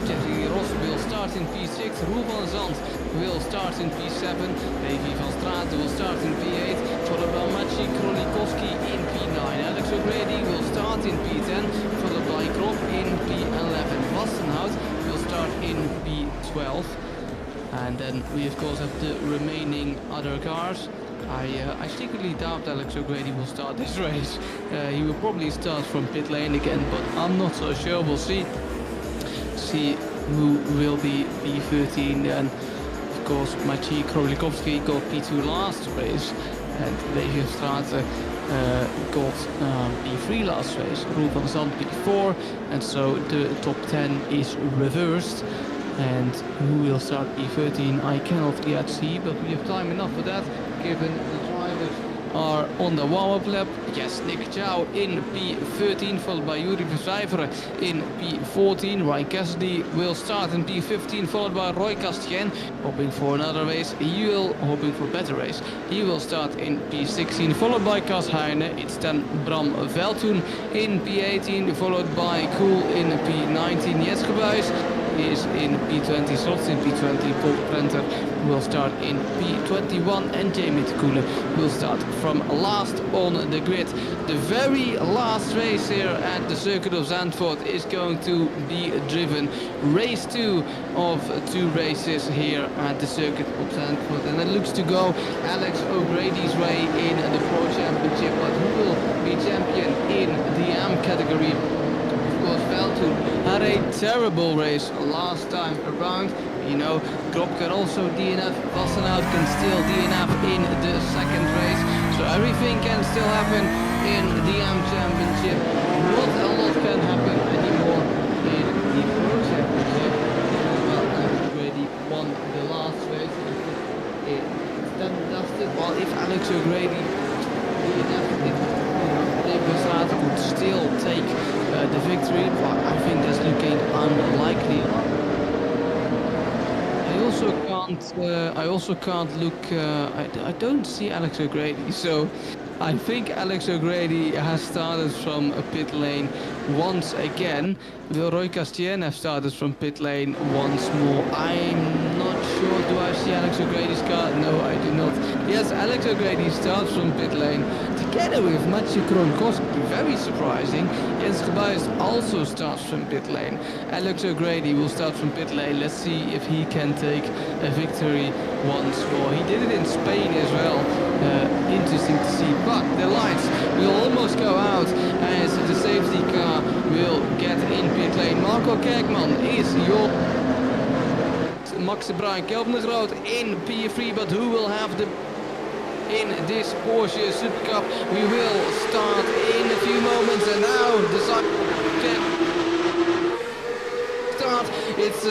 Jeffrey Ross will start in P6. Roel van Zandt will start in P7. Davy van Straten will start in P8. Followed by Maciej Krolikowski in P9. Alex O'Grady will start in P10. Followed by Krop in P11. Vastenhout will start in P12. And then we of course have the remaining other cars. I secretly doubt Alex O'Grady will start this race. He will probably start from pit lane again, but I'm not so sure. We'll see who will be P13 then. Of course, Maciej Krolikowski got P2 last race, and Levi Straten got P3 last race. Roel van Zandt P4, and so the top 10 is reversed. And who will start P13 I cannot yet see, but we have time enough for that, given the drivers are on the warm-up lap. Yes, Nick Chow in P13, followed by Yuri Verzijveren in P14. Ryan Cassidy will start in P15, followed by Roy Castien, hoping for another race. Hoping for a better race. He will start in P16, followed by Cas Heine. It's then Bram Veldhoen in P18, followed by Kool in P19. Jets Gebuijs is in P20, slots in P20. Paul Prenter will start in P21, and Jamie Koele will start from last on the grid. The very last race here at the Circuit of Zandvoort is going to be driven. Race 2 of 2 races here at the Circuit of Zandvoort, and it looks to go Alex O'Grady's way in the Pro Championship, but who will be champion in the AM category? Veldhoen had a terrible race last time around. You know, Krop can also DNF, Vastenhout can still DNF in the second race. So everything can still happen in the AM Championship. Not a lot can happen anymore in the Pro Championship. Well, Alex O'Grady won the last race. It's done and dusted. Well, if Alex O'Grady DNF, could still take the victory, but I think that's looking unlikely. I also can't look. I don't see Alex O'Grady, so I think Alex O'Grady has started from a pit lane once again. Will Roy Castien have started from pit lane once more? I'm not sure. Do I see Alex O'Grady's car? No, I do not. Yes, Alex O'Grady starts from pit lane together with Maciej Krolikowski. Very surprising. Jens Gebuijs also starts from pit lane. Alex O'Grady will start from pit lane. Let's see if he can take a victory once more. He did it in Spain as well. Interesting to see. But the lights will almost go out as the safety car will get in pit lane. Marco Kerkman is your Max Bruin, Kelvin de Groot in P3, but who will have the in this Porsche Supercup? We will start in a few moments, and now the start. It's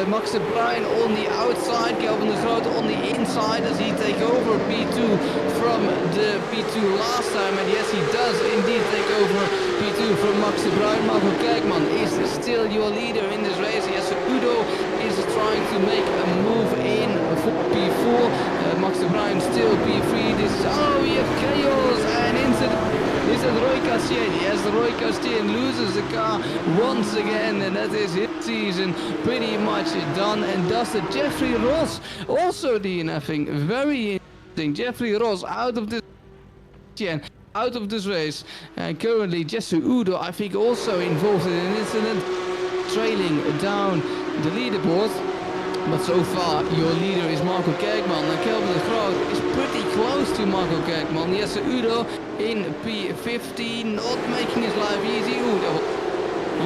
Max Bruin on the outside, Kelvin de Groot on the inside as he take over P2 from the P2 last time, and yes, he does indeed take over P2 from Max Bruin. Marco Kerkman is still your leader in this race. Yes, Udo is trying to make a move in for P4. Max Bruin still P3. This is, we have chaos and incident. Is it Roy Castien? Yes, Roy Castien loses the car once again, and that is his season pretty much done and dusted. Jeffrey Ross also DNFing. Very interesting. Jeffrey Ross out of this race, and currently Jesse Udo, I think, also involved in an incident, trailing down the leaderboard. But so far, your leader is Marco Kerkman, and Kelvin de Groot is pretty close to Marco Kerkman. Yes, Udo in P15, not making his life easy. Udo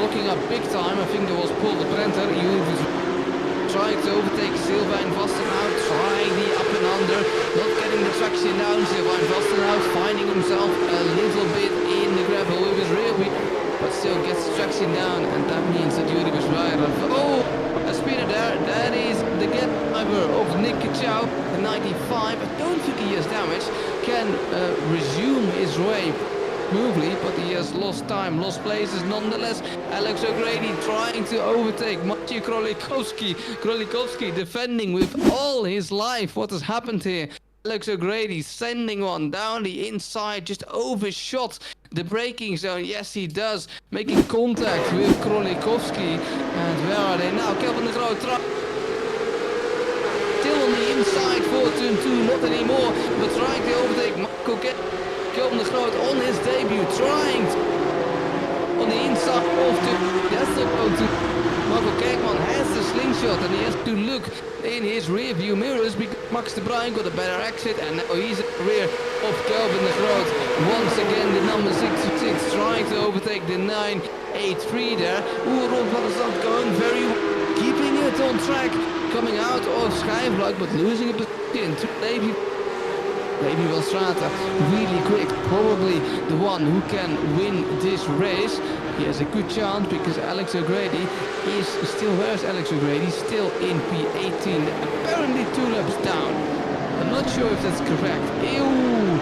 looking up big time. I think there was Paul de Prenter. He was trying to overtake Sylvain Vastenhout, trying the up and under, not getting the traction down. Sylvain Vastenhout finding himself a little bit in the gravel with his rear wheel, but still gets traction down, and that means that Yuri Bezwijver, oh, a spinner there. That is the gap driver of Nick Chow, the 95. I don't think he has damage, can resume his way smoothly, but he has lost time, lost places nonetheless. Alex O'Grady trying to overtake Maciej Krolikowski. Krolikowski defending with all his life. What has happened here? Alex O'Grady sending one down the inside, just overshot the braking zone. Yes, he does, making contact with Krolikowski. And where are they now? Kelvin de Groot still on the inside for turn 2, not anymore, but trying to overtake Marco Kelvin de Groot on his debut, trying on the inside of the Marco Kerkman has the slingshot, and he has to look in his rear view mirrors because Max de Bruin got a better exit, and now he's at the rear of Kelvin de Groot. Once again, the number 66 trying to overtake the 983 there. Ron van der Zand going very well, keeping it on track, coming out of Schijfluik, but losing a position to Levi van Straten, really quick, probably the one who can win this race. He has a good chance because Alex O'Grady is still, where's Alex O'Grady? Still in P18, apparently 2 laps down. I'm not sure if that's correct. Ew,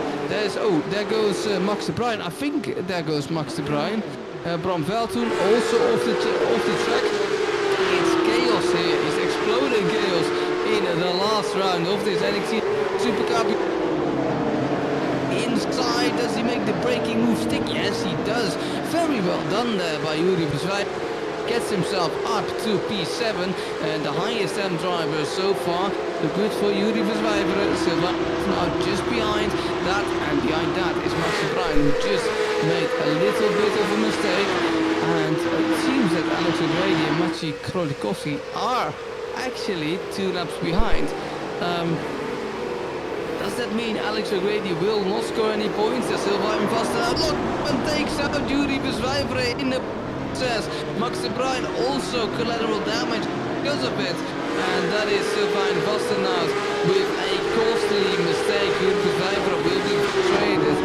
there goes Max de Bruin. I think there goes Max de Bruin. Bram Veldhoen also off the track. It's chaos here, it's exploding chaos in the last round of this NXT Supercup. Inside, does he make the braking move stick? Yes, he does. Very well done there by Yuri Bezwijver. Gets himself up to P7 and the highest M driver so far. Good for Yuri Bezwijver. Silva now just behind that, and behind that is Max de Bruin, who just made a little bit of a mistake. And it seems that Alex O'Grady and Maciej Krolikowski are actually 2 laps behind. Does that mean Alex O'Grady will not score any points? Sylvain Vastenhout and takes out Yuri Bezwijver in the process. Max de Bruin also collateral damage because of it. And that is Sylvain Vastenhout with a costly mistake. Yuri Bezwijver will be traded,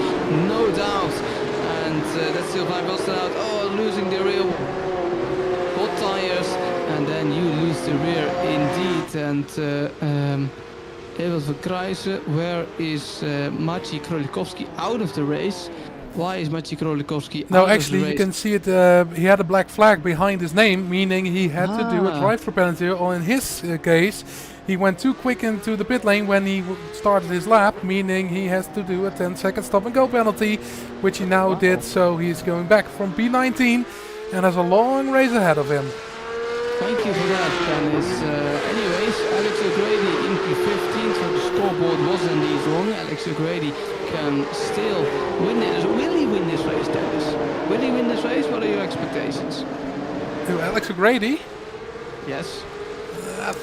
no doubt. And that's Sylvain Vastenhout, losing the rear hot tires. And then you lose the rear indeed. And Evert Verkruijsen, where is Maciej Krolikowski out of the race? Why is Maciej Krolikowski out of the race? No, actually, you can see it. He had a black flag behind his name, meaning he had to do a drive-through penalty. Or in his case, he went too quick into the pit lane when he started his lap, meaning he has to do a 10-second stop-and-go penalty, which he now did. So he's going back from P19 and has a long race ahead of him. Thank you for that, Dennis. Anyways, Alex O'Grady in P15, so the scoreboard was indeed wrong. Alex O'Grady can still win it. Will he win this race, Dennis? Will he win this race? What are your expectations? To Alex O'Grady? Yes.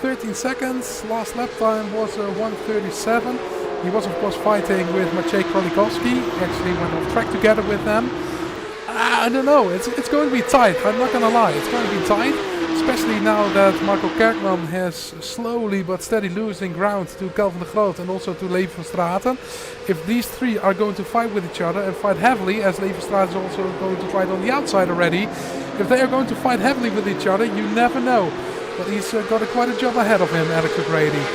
13 seconds. Last lap time was 1:37. He was, of course, fighting with Maciej Krolikowski. Actually went off track together with them. I don't know. It's going to be tight. I'm not going to lie. It's going to be tight. Especially now that Marco Kerkman has slowly but steady losing ground to Kelvin de Groot and also to Levi van Straten. If these 3 are going to fight with each other and fight heavily, as Levi van Straten is also going to fight on the outside already, if they are going to fight heavily with each other, you never know. But he's got quite a job ahead of him, Alex O'Grady.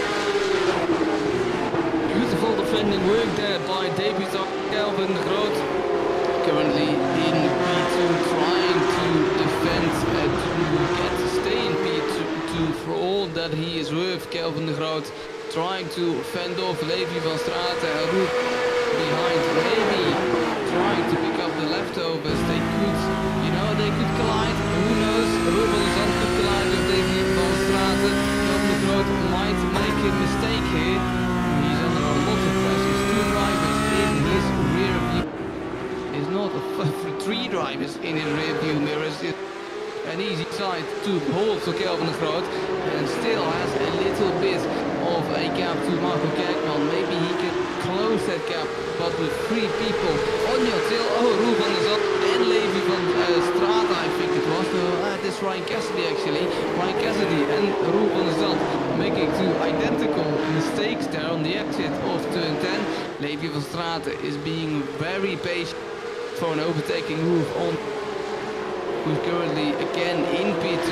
Beautiful defending work there by debutant Kelvin de Groot. Currently in P2, trying to defend stay in P2 for all that he is worth. Kelvin de Groot trying to fend off Levi van Straten and Roep behind. Maybe trying to pick up the leftovers. They could collide. Who knows? Roep van der Zand could collide with Levi van Straten. Kelvin de Groot might make a mistake here. He's under a lot of pressure. 2 drivers in his rear view. It's not 3 drivers in his rear view mirrors. An easy side to hold for Kelvin de Groot, and still has a little bit of a gap to Marco Kerkman. Maybe he can close that gap, but with 3 people on your tail. Roel van der Zand and Levi van Straten, I think it was. This is Ryan Cassidy actually. Ryan Cassidy and Roel van der Zand on the exit of turn 10. Levi van Straten is being very patient for an overtaking move on, who's currently again in P2.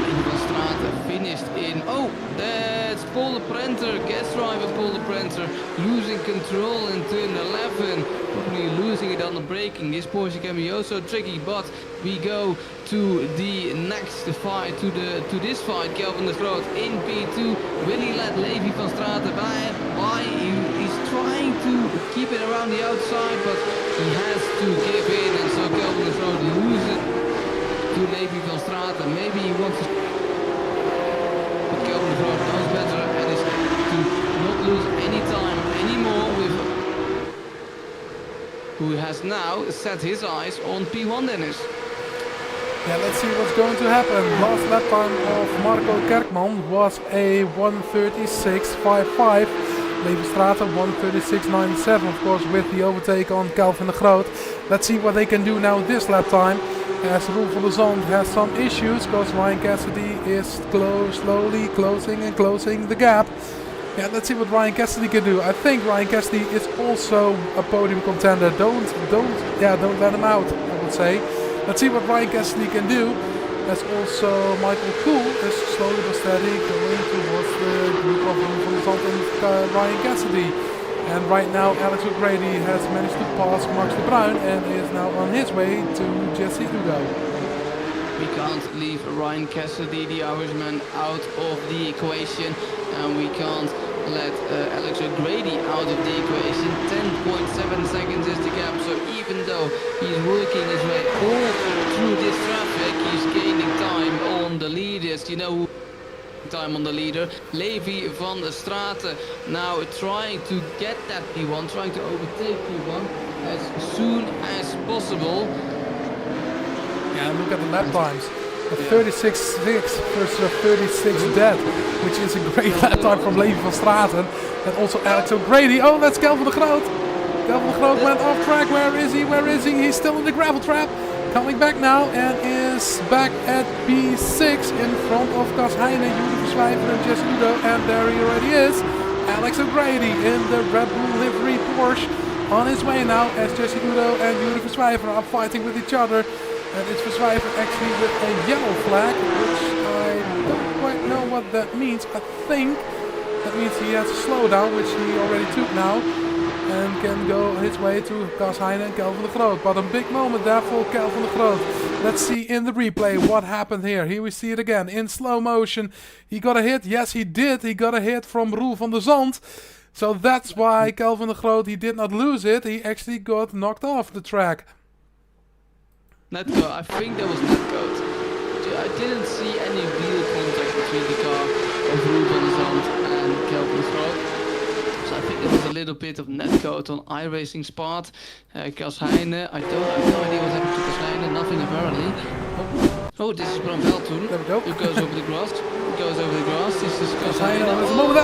Levi van Straten finished in, oh, that's Paul de Prenter, guest driver Paul de Prenter, losing control in turn 11, probably losing it on the braking. This Porsche can be also tricky, but we go to the next fight, to this fight. Kelvin de Groot in P2. Will he let Levi van Straten by? He's trying to keep it around the outside, but he has to give in, and so Kelvin de Groot loses to Levi van Straten. Maybe he wants to, but Kelvin de Groot knows better and is to not lose any time anymore with who has now set his eyes on P1, Dennis. Yeah, let's see what's going to happen. Last lap time of Marco Kerkman was a 1:36.55. Levi Straten 1:36.97, of course, with the overtake on Kelvin de Groot. Let's see what they can do now this lap time, as Roel van der Zand has some issues because Ryan Cassidy is slowly closing the gap. Yeah, let's see what Ryan Cassidy can do. I think Ryan Cassidy is also a podium contender. Don't let him out, I would say. Let's see what Ryan Cassidy can do. There's also Michael Kool is slowly but steady going towards the group of Roel van der Zand and Ryan Cassidy. And right now Alex O'Grady has managed to pass Max de Bruin and is now on his way to Jesse Udo. We can't leave Ryan Cassidy, the Irishman, out of the equation, and we can't let Alex O'Grady out of the equation. 10.7 seconds is the gap, so even though he's working his way all through this traffic, he's gaining time on the leaders. You know, time on the leader, Levi van Straten, now trying to get that P1, trying to overtake P1 as soon as possible. Yeah, look at the lap times. A 36.6 versus a 36 dead, which is a great lap time from Levi van Straten. And also Alex O'Grady. Oh, that's Kelvin de Groot. Kelvin de Groot went off track. Where is he? Where is he? He's still in the gravel trap. Coming back now and is back at P6 in front of Cas Heijnen, Juri Verswijver and Jesse Udo. And there he already is. Alex O'Grady in the Red Bull livery Porsche on his way now as Jesse Udo and Juri Verswijver are fighting with each other. And it's Verswijver actually with a yellow flag, which I don't quite know what that means. I think that means he has a slowdown, which he already took now, and can go his way to Cas Heijnen and Kelvin de Groot. But a big moment there for Kelvin de Groot. Let's see in the replay what happened here. Here we see it again in slow motion. He got a hit. Yes, he did. He got a hit from Roel van der Zand. So that's why Kelvin de Groot, he did not lose it. He actually got knocked off the track. Netcode, I think that was netcode. I didn't see any real contact between the car of Roel van der Zand and Kelvin de Groot. So I think there was a little bit of netcode on iRacing's part. Cas Heijnen, I have no idea what happened to Cas Heijnen, nothing apparently. Oh, this is Bram Veldhoen. There we go. Who goes over the grass. This is Cas Heijnen.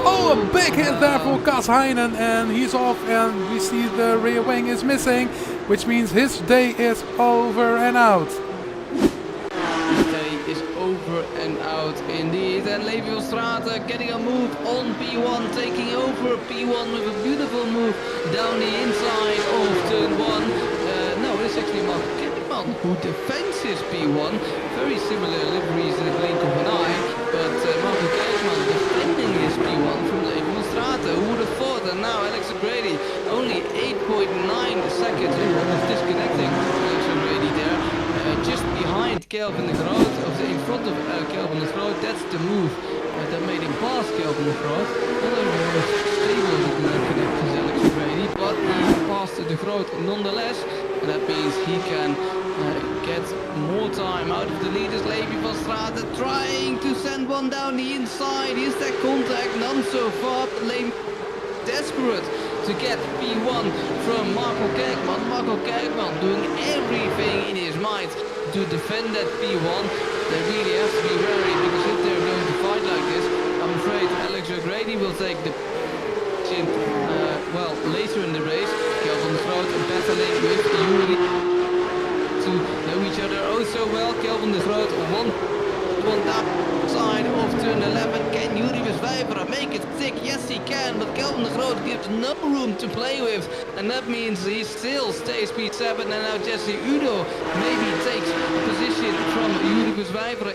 Oh, a big hit there for Cas Heijnen, and he's off, and we see the rear wing is missing, which means his day is over and out. His day is over and out indeed. And Levi van Straten getting a move on P1, taking over P1 with a beautiful move down the inside of turn 1. No, it's actually Marco Kerkman who defends his P1. Very similar liveries in the blink of an eye, but Marco Kerkman defending his P1 from Levi van Straten. Who would have thought? And now Alex O'Grady only 8.9 seconds, almost disconnecting Alex O'Grady there. Just behind Kelvin de Groot, in front of Kelvin de Groot. That's the move that made him pass Kelvin de Groot. Not only the most stable connections Alex O'Grady, but he passed de Groot nonetheless. And that means he can get more time out of the leaders. Levi van Straten trying to send one down the inside. Is that contact? None so far. Levi desperate to get P1 from Marco Kerkman. Marco Kerkman doing everything in his might to defend that P1. They really have to be wary, because if they're going to fight like this, I'm afraid Alex O'Grady will take the position later in the race. Kelvin de Groot battling with Juri to know each other oh so well. Kelvin de Groot one down side of turn 11. Can Yuri Verswijver make it stick? Yes he can, but Kelvin de Groot gives no room to play with, and that means he still stays P7, and now Jesse Udo maybe takes position from Yuri Verswijver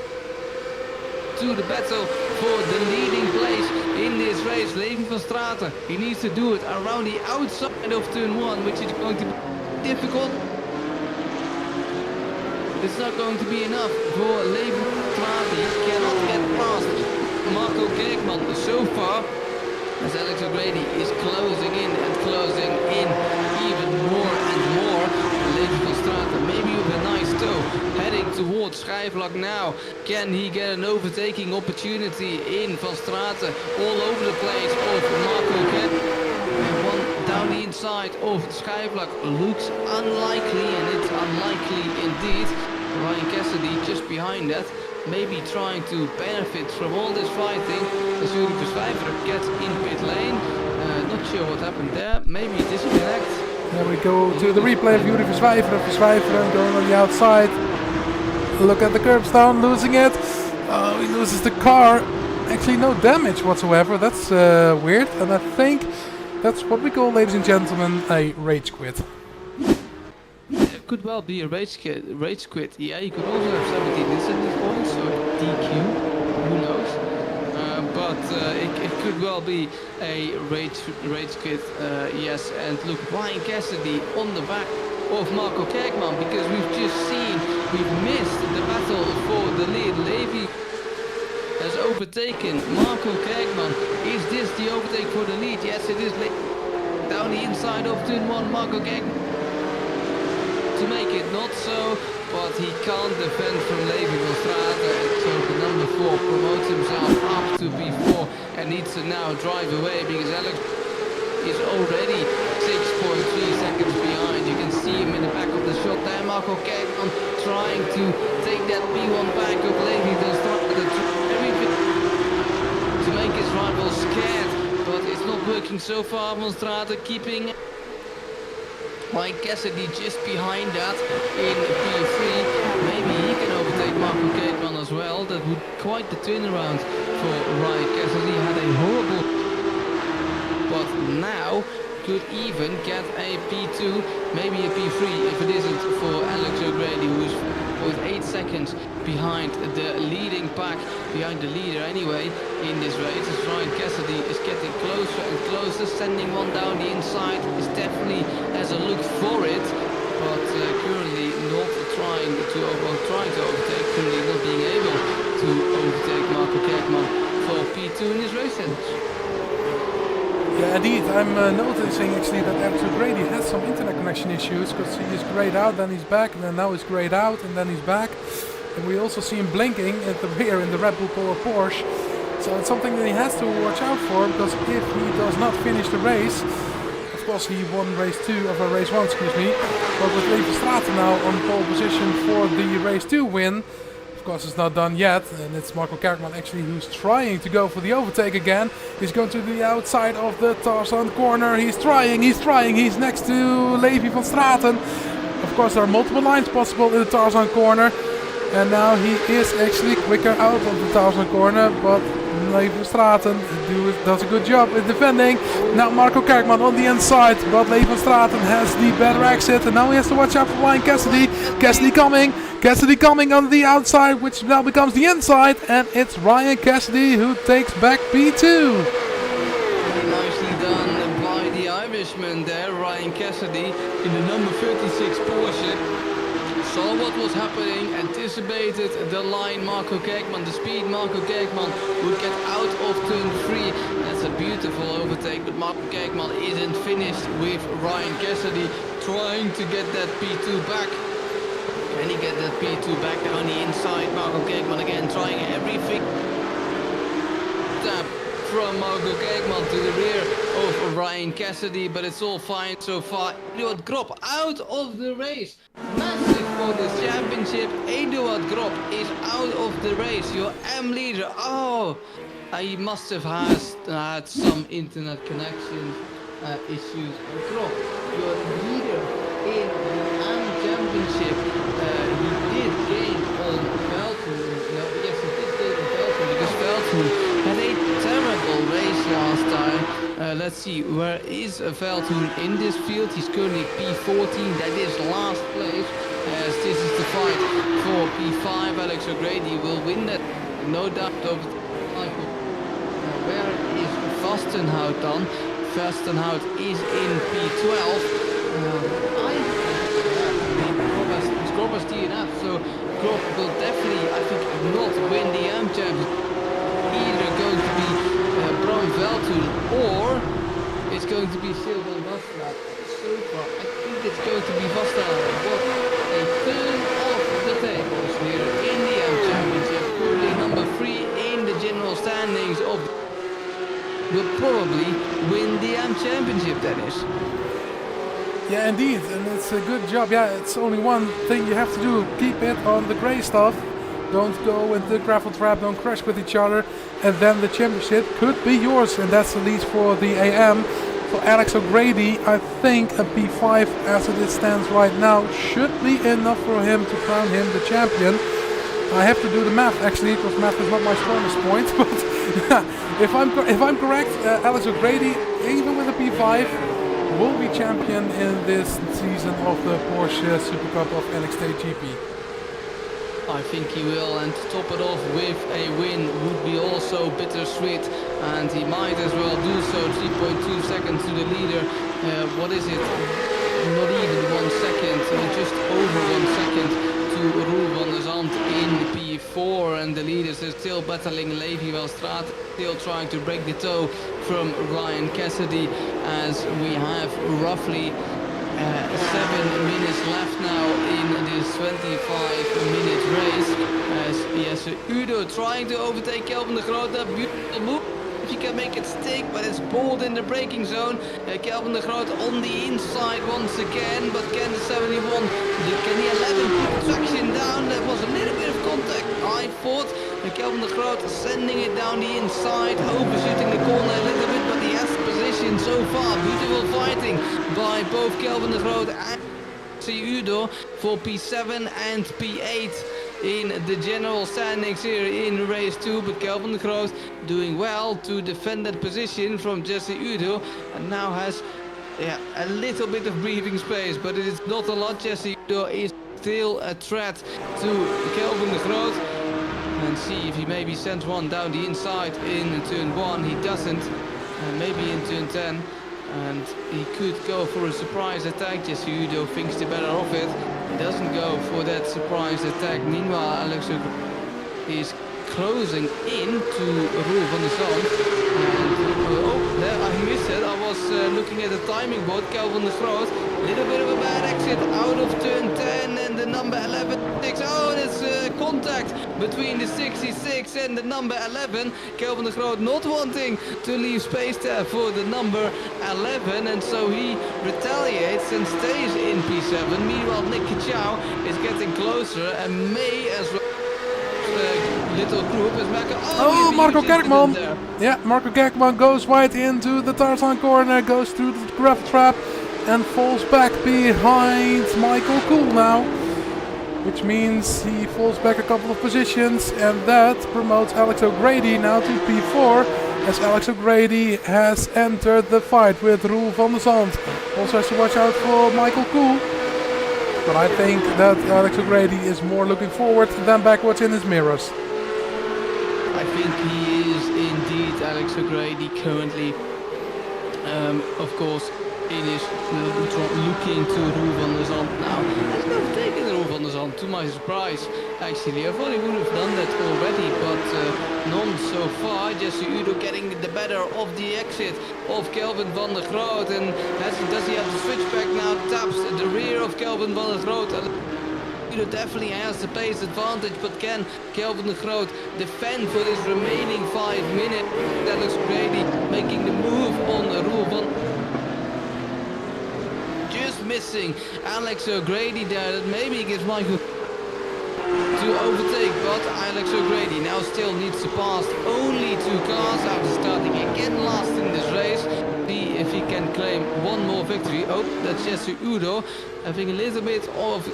to the battle for the leading place in this race. Levi van Straten, he needs to do it around the outside of turn 1, which is going to be difficult. It's not going to be enough for Levi van Straten. He cannot get past Marco Kerkman so far, as Alex O'Grady is closing in even more and more. Levi van Straten maybe with a nice toe heading towards Schijfvlak now. Can he get an overtaking opportunity in Van Straten all over the place of Marco Kerkman? One down the inside of Schijfvlak looks unlikely, and it's unlikely indeed. Ryan Cassidy just behind that, maybe trying to benefit from all this fighting. As Yuri Verswijver gets in pit lane. Not sure what happened there, maybe disconnect. There we go to the replay of Yuri Verswijver. Verswijver going on the outside. Look at the curbstone, losing it. Oh, he loses the car. Actually no damage whatsoever. That's weird, and I think that's what we call, ladies and gentlemen, a rage quit. It could well be a rage quit. Yeah, you could also have 17 incident points, so DQ, who knows. But it could well be a rage quit, yes. And look, Ryan Cassidy on the back of Marco Kerkman, because we've missed the battle for the lead. Levi has overtaken Marco Kerkman. Is this the overtake for the lead? Yes, it is. Down the inside of turn 1, Marco Kerkman to make it not so, but he can't defend from Levi van Straten, so the number 4 promotes himself up to P4 and needs to now drive away, because Alex is already 6.3 seconds behind. You can see him in the back of the shot there. Marco Kerkman trying to take that P1 back of Levi van Straten, everything to make his rival scared, but it's not working so far. Van Straten keeping Ryan Cassidy just behind that in P3. Maybe he can overtake Marco Kerkman as well. That would quite the turnaround for Ryan Cassidy. Had a horrible, but now could even get a P2, maybe a P3 if it isn't for Alex O'Grady, who's with 8 seconds behind the leading pack, behind the leader anyway in this race. As Ryan Cassidy is getting closer and closer, sending one down the inside, is definitely has a look for it, but currently not trying to overtake, currently not being able to overtake Marco Kerkman for P2 in his race sentence. Yeah, indeed. I'm noticing actually that Alex O'Grady has some internet connection issues, because he is grayed out, then he's back, and then now he's grayed out, and then he's back. And we also see him blinking at the rear in the Red Bull Polo Porsche. So it's something that he has to watch out for, because if he does not finish the race, of course he won race 1, excuse me, but with Levi Straten now on pole position for the race 2 win. Of course it's not done yet, and it's Marco Kerkman actually who's trying to go for the overtake again. He's going to the outside of the Tarzan corner. He's trying, he's next to Levi van Straten. Of course there are multiple lines possible in the Tarzan corner, and now he is actually quicker out of the Tarzan corner, but Levi van Straten does a good job in defending. Now Marco Kerkman on the inside, but Levi van Straten has the better exit, and now he has to watch out for Ryan Cassidy. Cassidy coming on the outside, which now becomes the inside, and it's Ryan Cassidy who takes back P2. Very nicely done by the Irishman there, Ryan Cassidy, in the number 36 Porsche. Saw what was happening, anticipated the line Marco Kerkman, the speed Marco Kerkman would get out of turn 3. That's a beautiful overtake, but Marco Kerkman isn't finished with Ryan Cassidy trying to get that P2 back. Can he get that P2 back on the inside? Marco Kerkman again trying everything. Tap from Marco Kerkman to the rear of Ryan Cassidy, but it's all fine so far. Eduard Grop out of the race. Massive for this championship. Eduard Grop is out of the race. Your M leader. Oh, he must have had some internet connection issues. Grop, your leader in the M championship. He did gain on Welkom. No, yes, he did let's see, where is Veltoen in this field? He's currently P14, that is last place, as this is the fight for P5. Alex O'Grady will win that, no doubt, over Michael. Where is Vastenhout dan? Vastenhout is in P12. Grobber's DNF, so Grob will definitely, I think, not win the AM Championship. Either going to be Bram Veltoen or it's going to be Sylvain Vastenhout. So far, I think it's going to be Vastenhout. What a turn off the tables here in the AM Championship. Currently number 3 in the general standings of will probably win the AM Championship, Dennis. Yeah, indeed, and it's a good job. Yeah, it's only one thing you have to do. Keep it on the grey stuff. Don't go into the gravel trap, don't crash with each other, and then the championship could be yours, and that's at least for the AM. For Alex O'Grady, I think a P5 as it stands right now should be enough for him to crown him the champion. I have to do the math actually, because math is not my strongest point, but if I'm correct, Alex O'Grady, even with a P5, will be champion in this season of the Porsche Supercup of NXTGP. I think he will, and to top it off with a win would be also bittersweet, and he might as well do so. 3.2 seconds to the leader. What is it? Not even 1 second, just over 1 second to Roel van der Zand in P4, and the leaders are still battling. Levi Welstraat still trying to break the toe from Ryan Cassidy, as we have roughly 7 minutes left now in this 25-minute race. As yes, Udo trying to overtake Kelvin de Groot. Beautiful move. He can make it stick, but it's bold in the braking zone. Kelvin de Groot on the inside once again, but can the 71, can the 11 put traction down? That was a little bit of contact, I thought. Kelvin de Groot sending it down the inside, overshooting the corner a little bit, but he has the position so far. Beautiful fighting by both Kelvin de Groot and Udo for P7 and P8 in the general standings here in race 2, but Kelvin de Groot doing well to defend that position from Jesse Udo, and now has a little bit of breathing space, but it is not a lot. Jesse Udo is still a threat to Kelvin de Groot, and see if he maybe sends one down the inside in turn 1. He doesn't, and maybe in turn 10, and he could go for a surprise attack. Jesse Udo thinks the better of it. He doesn't go for that surprise attack. Meanwhile, Alex is closing in to Roel van der Zand. And oh, there I missed it. I was looking at the timing board. Kelvin de Groot, a little bit of a bad exit out of turn 10, and the number 11. Oh, there's contact between the 66 and the number 11. Kelvin de Groot not wanting to leave space there for the number 11, and so he retaliates and stays in P7. Meanwhile, Nick Chow is getting closer and may as well. Little group is back. Oh, Marco Kerkman! Yeah, Marco Kerkman goes right into the Tarzan corner, goes through the gravel trap, and falls back behind Michael Kool now. Which means he falls back a couple of positions, and that promotes Alex O'Grady now to P4, as Alex O'Grady has entered the fight with Roel van der Zand. Also has to watch out for Michael Kool, but I think that Alex O'Grady is more looking forward than backwards in his mirrors. I think he is indeed Alex O'Grady currently, of course. It is looking to Roel van der Zand now. Has not taken Roel van der Zand, to my surprise. Actually, I thought he would have done that already, but none so far. Jesse Udo getting the better of the exit of Kelvin van der Groot, and does he have to switch back now? Taps the rear of Kelvin van der Groot. Udo definitely has the pace advantage, but can Kelvin de Groot defend for this remaining 5 minutes? That looks Grady making the move on Roel van. Just missing Alex O'Grady there. That maybe gives Michael to overtake, but Alex O'Grady now still needs to pass only 2 cars after starting again last in this race. See if if he can claim one more victory. Oh, that's Jesse Udo having a little bit of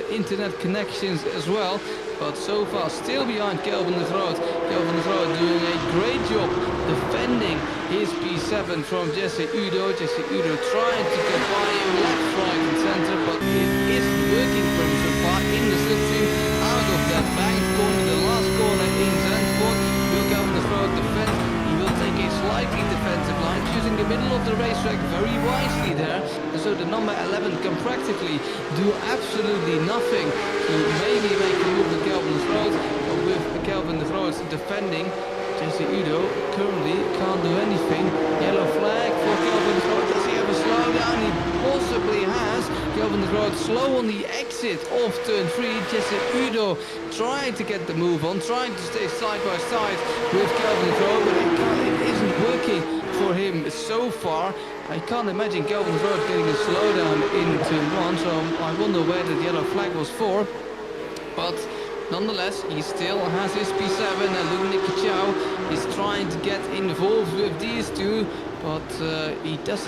internet connections as well. But so far still behind Kelvin de Groot. Kelvin de Groot doing a great job defending his P7 from Jesse Udo. Jesse Udo trying to get by him left, right and center, but it isn't working for him so far in the slipstream. Out of that bank corner, the last corner in Zandvoort. Will Kelvin de Groot defend? He will take a slightly defensive line, choosing the middle of the racetrack very wisely there. And so the number 11 can practically do absolutely nothing to maybe make a move with Kelvin de Groot. But with Kelvin de Groot defending, Jesse Udo currently can't do anything. Yellow flag for Kelvin de Groot. Does he have a slowdown? He possibly has. Kelvin de Groot slow on the exit of turn 3. Jesse Udo trying to get the move on, trying to stay side by side with Kelvin de Groot, but it isn't working for him so far. I can't imagine Kelvin de Groot getting a slowdown in turn 1, so I wonder where the yellow flag was for. But nonetheless, he still has his P7 and Luke Chow is trying to get involved with these two, but he just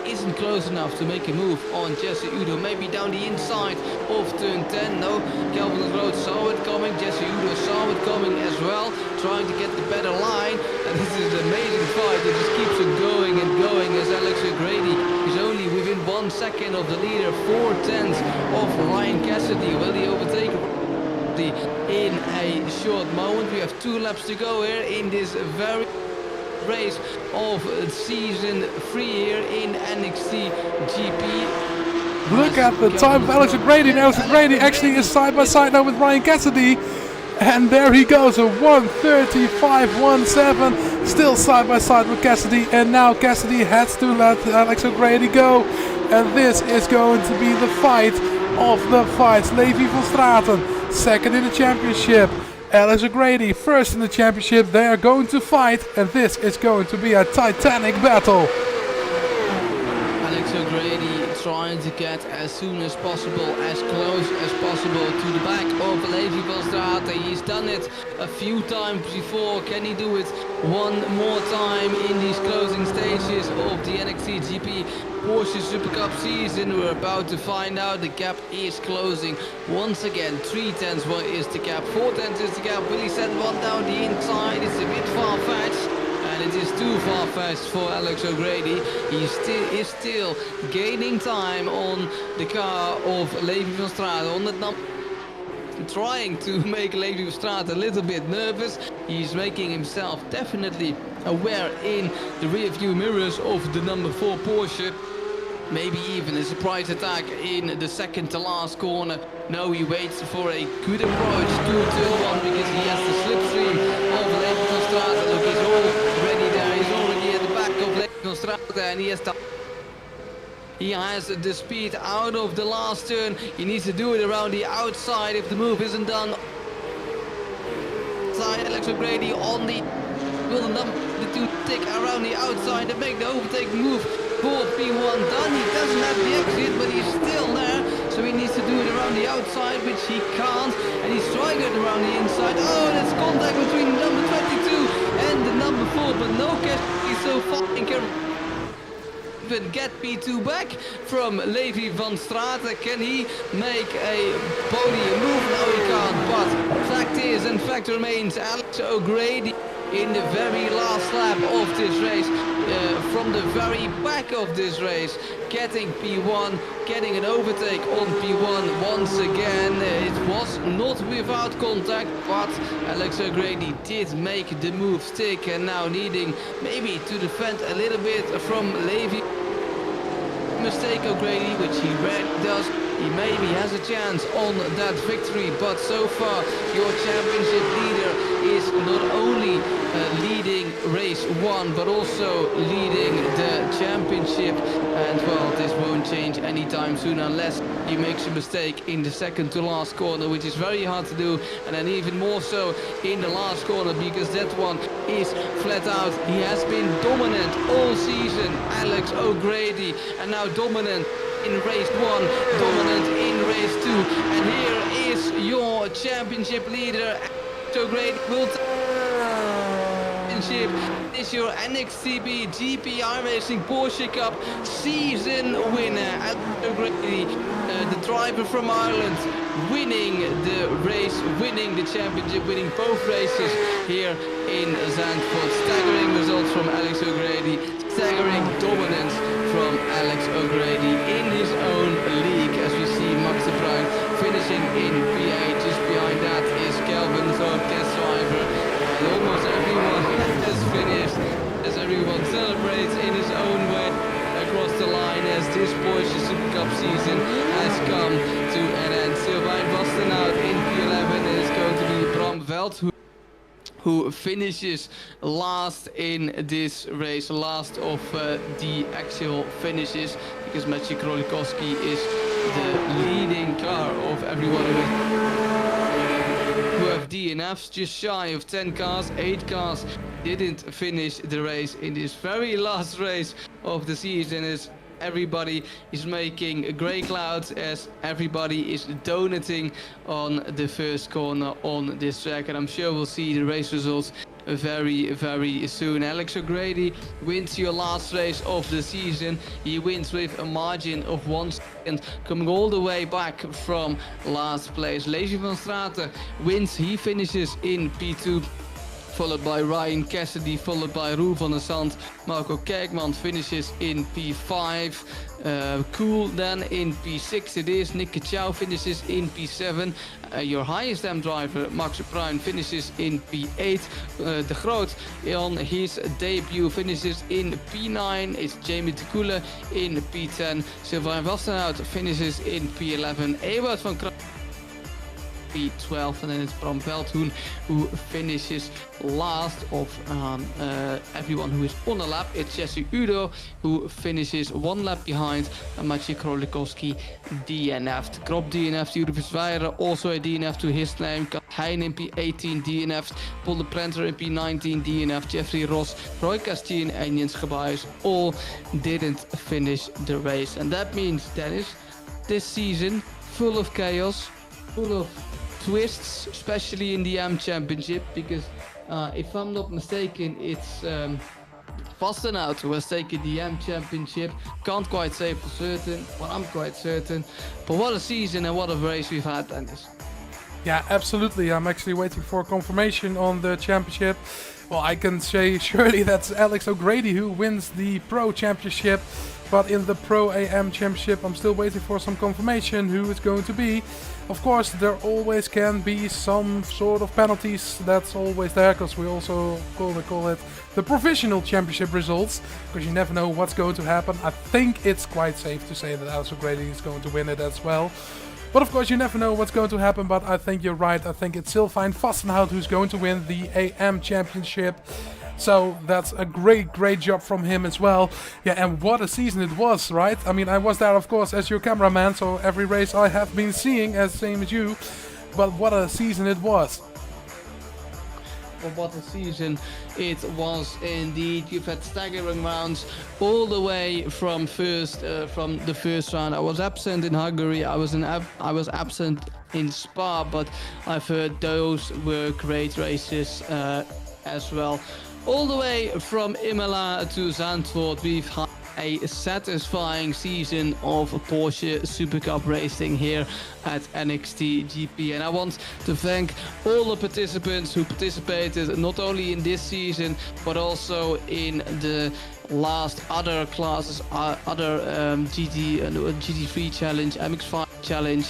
isn't close enough to make a move on Jesse Udo. Maybe down the inside of turn 10. No, Kelvin de Groot saw it coming. Jesse Udo saw it coming as well, trying to get the better line. And this is an amazing fight. It just keeps on going and going as Alex O'Grady is only within 1 second of the leader, 4/10 of Ryan Cassidy. Will he overtake in a short moment? We have 2 laps to go here in this very race of season 3 here in NXTGP. Look at the time of Alex O'Grady. And Alex O'Grady actually is side by side now with Ryan Cassidy. And there he goes, a 1:35.17, still side by side with Cassidy. And now Cassidy has to let Alex O'Grady go. And this is going to be the fight of the fights. Levi van Straten, second in the championship. Alex O'Grady, first in the championship. They are going to fight, and this is going to be a titanic battle. Alex O'Grady trying to get as soon as possible, as close as possible to the back of Levi van Straten. He's done it a few times before. Can he do it one more time in these closing stages of the NXTGP Porsche Supercup season? We're about to find out. The gap is closing once again. 3/10 is the gap, 4/10 is the gap. Will he send one down the inside? It's a bit far-fetched. And it is too far-fetched for Alex O'Grady. He is still gaining time on the car of Levi van Straten, on that number, trying to make Levi van Straten a little bit nervous. He's making himself definitely aware in the rear-view mirrors of the number 4 Porsche. Maybe even a surprise attack in the second to last corner. No, he waits for a good approach to turn 1 because he has the slipstream of Levi van Straten. Look, he's already there. He's already at the back of Levi van Straten, and he has the speed out of the last turn. He needs to do it around the outside if the move isn't done. Alex O'Grady on the... Will the number 2 tick around the outside and make the overtake move for P1 done? He doesn't have the exit, but he's still there, so he needs to do it around the outside, which he can't, and he's trying it around the inside. Oh, there's contact between number 22 and the number 4, but no catch. He's so far and can even get P2 back from Levi van Straten. Can he make a podium move? No, he can't, but fact is, and fact remains, Alex O'Grady in the very last lap of this race, from the very back of this race, getting P1, getting an overtake on P1 once again. It was not without contact, but Alex O'Grady did make the move stick, and now needing maybe to defend a little bit from Levi. Mistake O'Grady, which he rarely does. He maybe has a chance on that victory, but so far your championship leader is not only leading race 1 but also leading the championship, and well, this won't change anytime soon unless he makes a mistake in the second to last corner, which is very hard to do, and then even more so in the last corner because that one is flat out. He has been dominant all season, Alex O'Grady, and now dominant in race 1, dominant in race 2, and here is your championship leader. Alex O'Grady will Championship is your NXTGP iRacing Porsche Cup season winner. Alex O'Grady, the driver from Ireland, winning the race, winning the championship, winning both races here in Zandvoort. Staggering results from Alex O'Grady, staggering dominance from Alex O'Grady in his own league, as we see Max de Bruin finishing in P8. Just behind that is Kelvin, the third guest driver. And almost everyone has finished, as everyone celebrates in his own way across the line, as this Porsche Supercup season has come to an end. Sylvain Vastenhout in P11, and it's going to be Bram Veld who finishes last in this race, last of the actual finishes, because Maciej Krolikowski is the leading car of everyone who have DNFs, just shy of 10 cars. 8 cars didn't finish the race in this very last race of the season, as everybody is making grey clouds, as everybody is donating on the first corner on this track, and I'm sure we'll see the race results very soon. Alex O'Grady wins your last race of the season. He wins with a margin of 1 second, coming all the way back from last place. Leesje van Straten wins, he finishes in P2, followed by Ryan Cassidy, followed by Roel van der Zand. Marco Kerkman finishes in P5. Cool then in P6 it is. Nick Chow finishes in P7. Your highest M driver, Max de Bruin, finishes in P8. De Groot on his debut finishes in P9. It's Jamie de Koele in P10. Sylvain Vastenhout finishes in P11. Ewout van Kruijs P12, and then it's Bram Veldhoen who finishes last of everyone who is on a lap. It's Jesse Udo who finishes 1 lap behind, and Maciej Krolikowski DNF'd. Krop DNF'd, Juri Verzwijeren also a DNF to his name. Hein in P18 DNF'd, Paul de Prenter in P19 DNF'd, Jeffrey Ross, Roy Castien and Jens Gebuijs all didn't finish the race. And that means, Dennis, this season full of chaos, full of twists, especially in the M Championship, because if I'm not mistaken, it's Vastenhout who has taken the M Championship. Can't quite say for certain, but I'm quite certain. But what a season and what a race we've had, Dennis. Yeah, absolutely. I'm actually waiting for confirmation on the championship. Well, I can say surely that's Alex O'Grady who wins the Pro Championship. But in the Pro AM Championship, I'm still waiting for some confirmation who it's going to be. Of course, there always can be some sort of penalties. That's always there, because we also call it the provisional championship results, because you never know what's going to happen. I think it's quite safe to say that Alex O'Grady is going to win it as well. But of course, you never know what's going to happen. But I think you're right. I think it's Sylvain Vastenhout who's going to win the AM Championship. So that's a great job from him as well. Yeah, and what a season it was, right? I mean, I was there, of course, as your cameraman, so every race I have been seeing, as same as you. But what a season it was. Well, what a season it was indeed. You've had staggering rounds all the way from the first round. I was absent in Hungary. I was absent in Spa, but I've heard those were great races as well. All the way from Imola to Zandvoort, we've had a satisfying season of Porsche Supercup racing here at NXTGP, and I want to thank all the participants who participated not only in this season but also in the last other classes, GT3 challenge, MX5 challenge,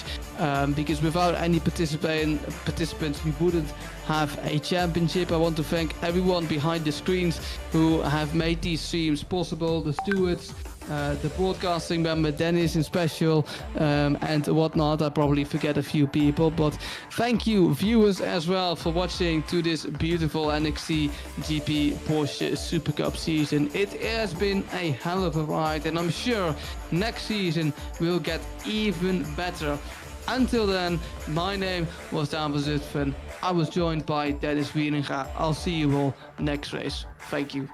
because without any participants we wouldn't have a championship. I want to thank everyone behind the screens who have made these streams possible, the stewards, the broadcasting member Dennis in special, and whatnot. I probably forget a few people, but thank you viewers as well for watching to this beautiful NXTGP Porsche Supercup season. It has been a hell of a ride, and I'm sure next season will get even better. Until then, my name was Daan van Zutphen. I was joined by Dennis Wieringa. I'll see you all next race. Thank you.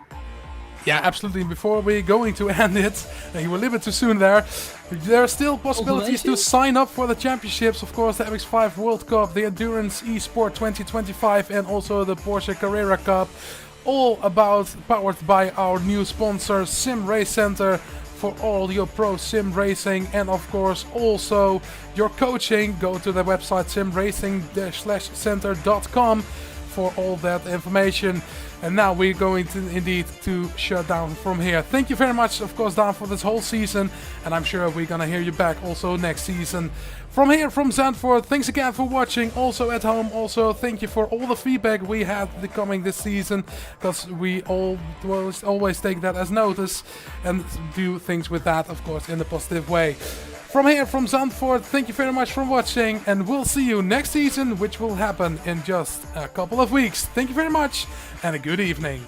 Yeah, absolutely. Before we're going to end it, you were a little bit too soon there. There are still possibilities to sign up for the championships. Of course, the MX5 World Cup, the Endurance eSport 2025, and also the Porsche Carrera Cup. all about powered by our new sponsor Sim Race Center for all your pro sim racing, and of course also your coaching. Go to the website simracing-center.com for all that information. And now we're going to indeed to shut down from here. Thank you very much, of course, Dan, for this whole season, and I'm sure we're gonna hear you back also next season. From here, from Zandvoort, thanks again for watching. Also at home, also thank you for all the feedback we had coming this season, because we always take that as notice and do things with that, of course, in a positive way. From here, from Zandvoort, thank you very much for watching, and we'll see you next season, which will happen in just a couple of weeks. Thank you very much, and a good evening.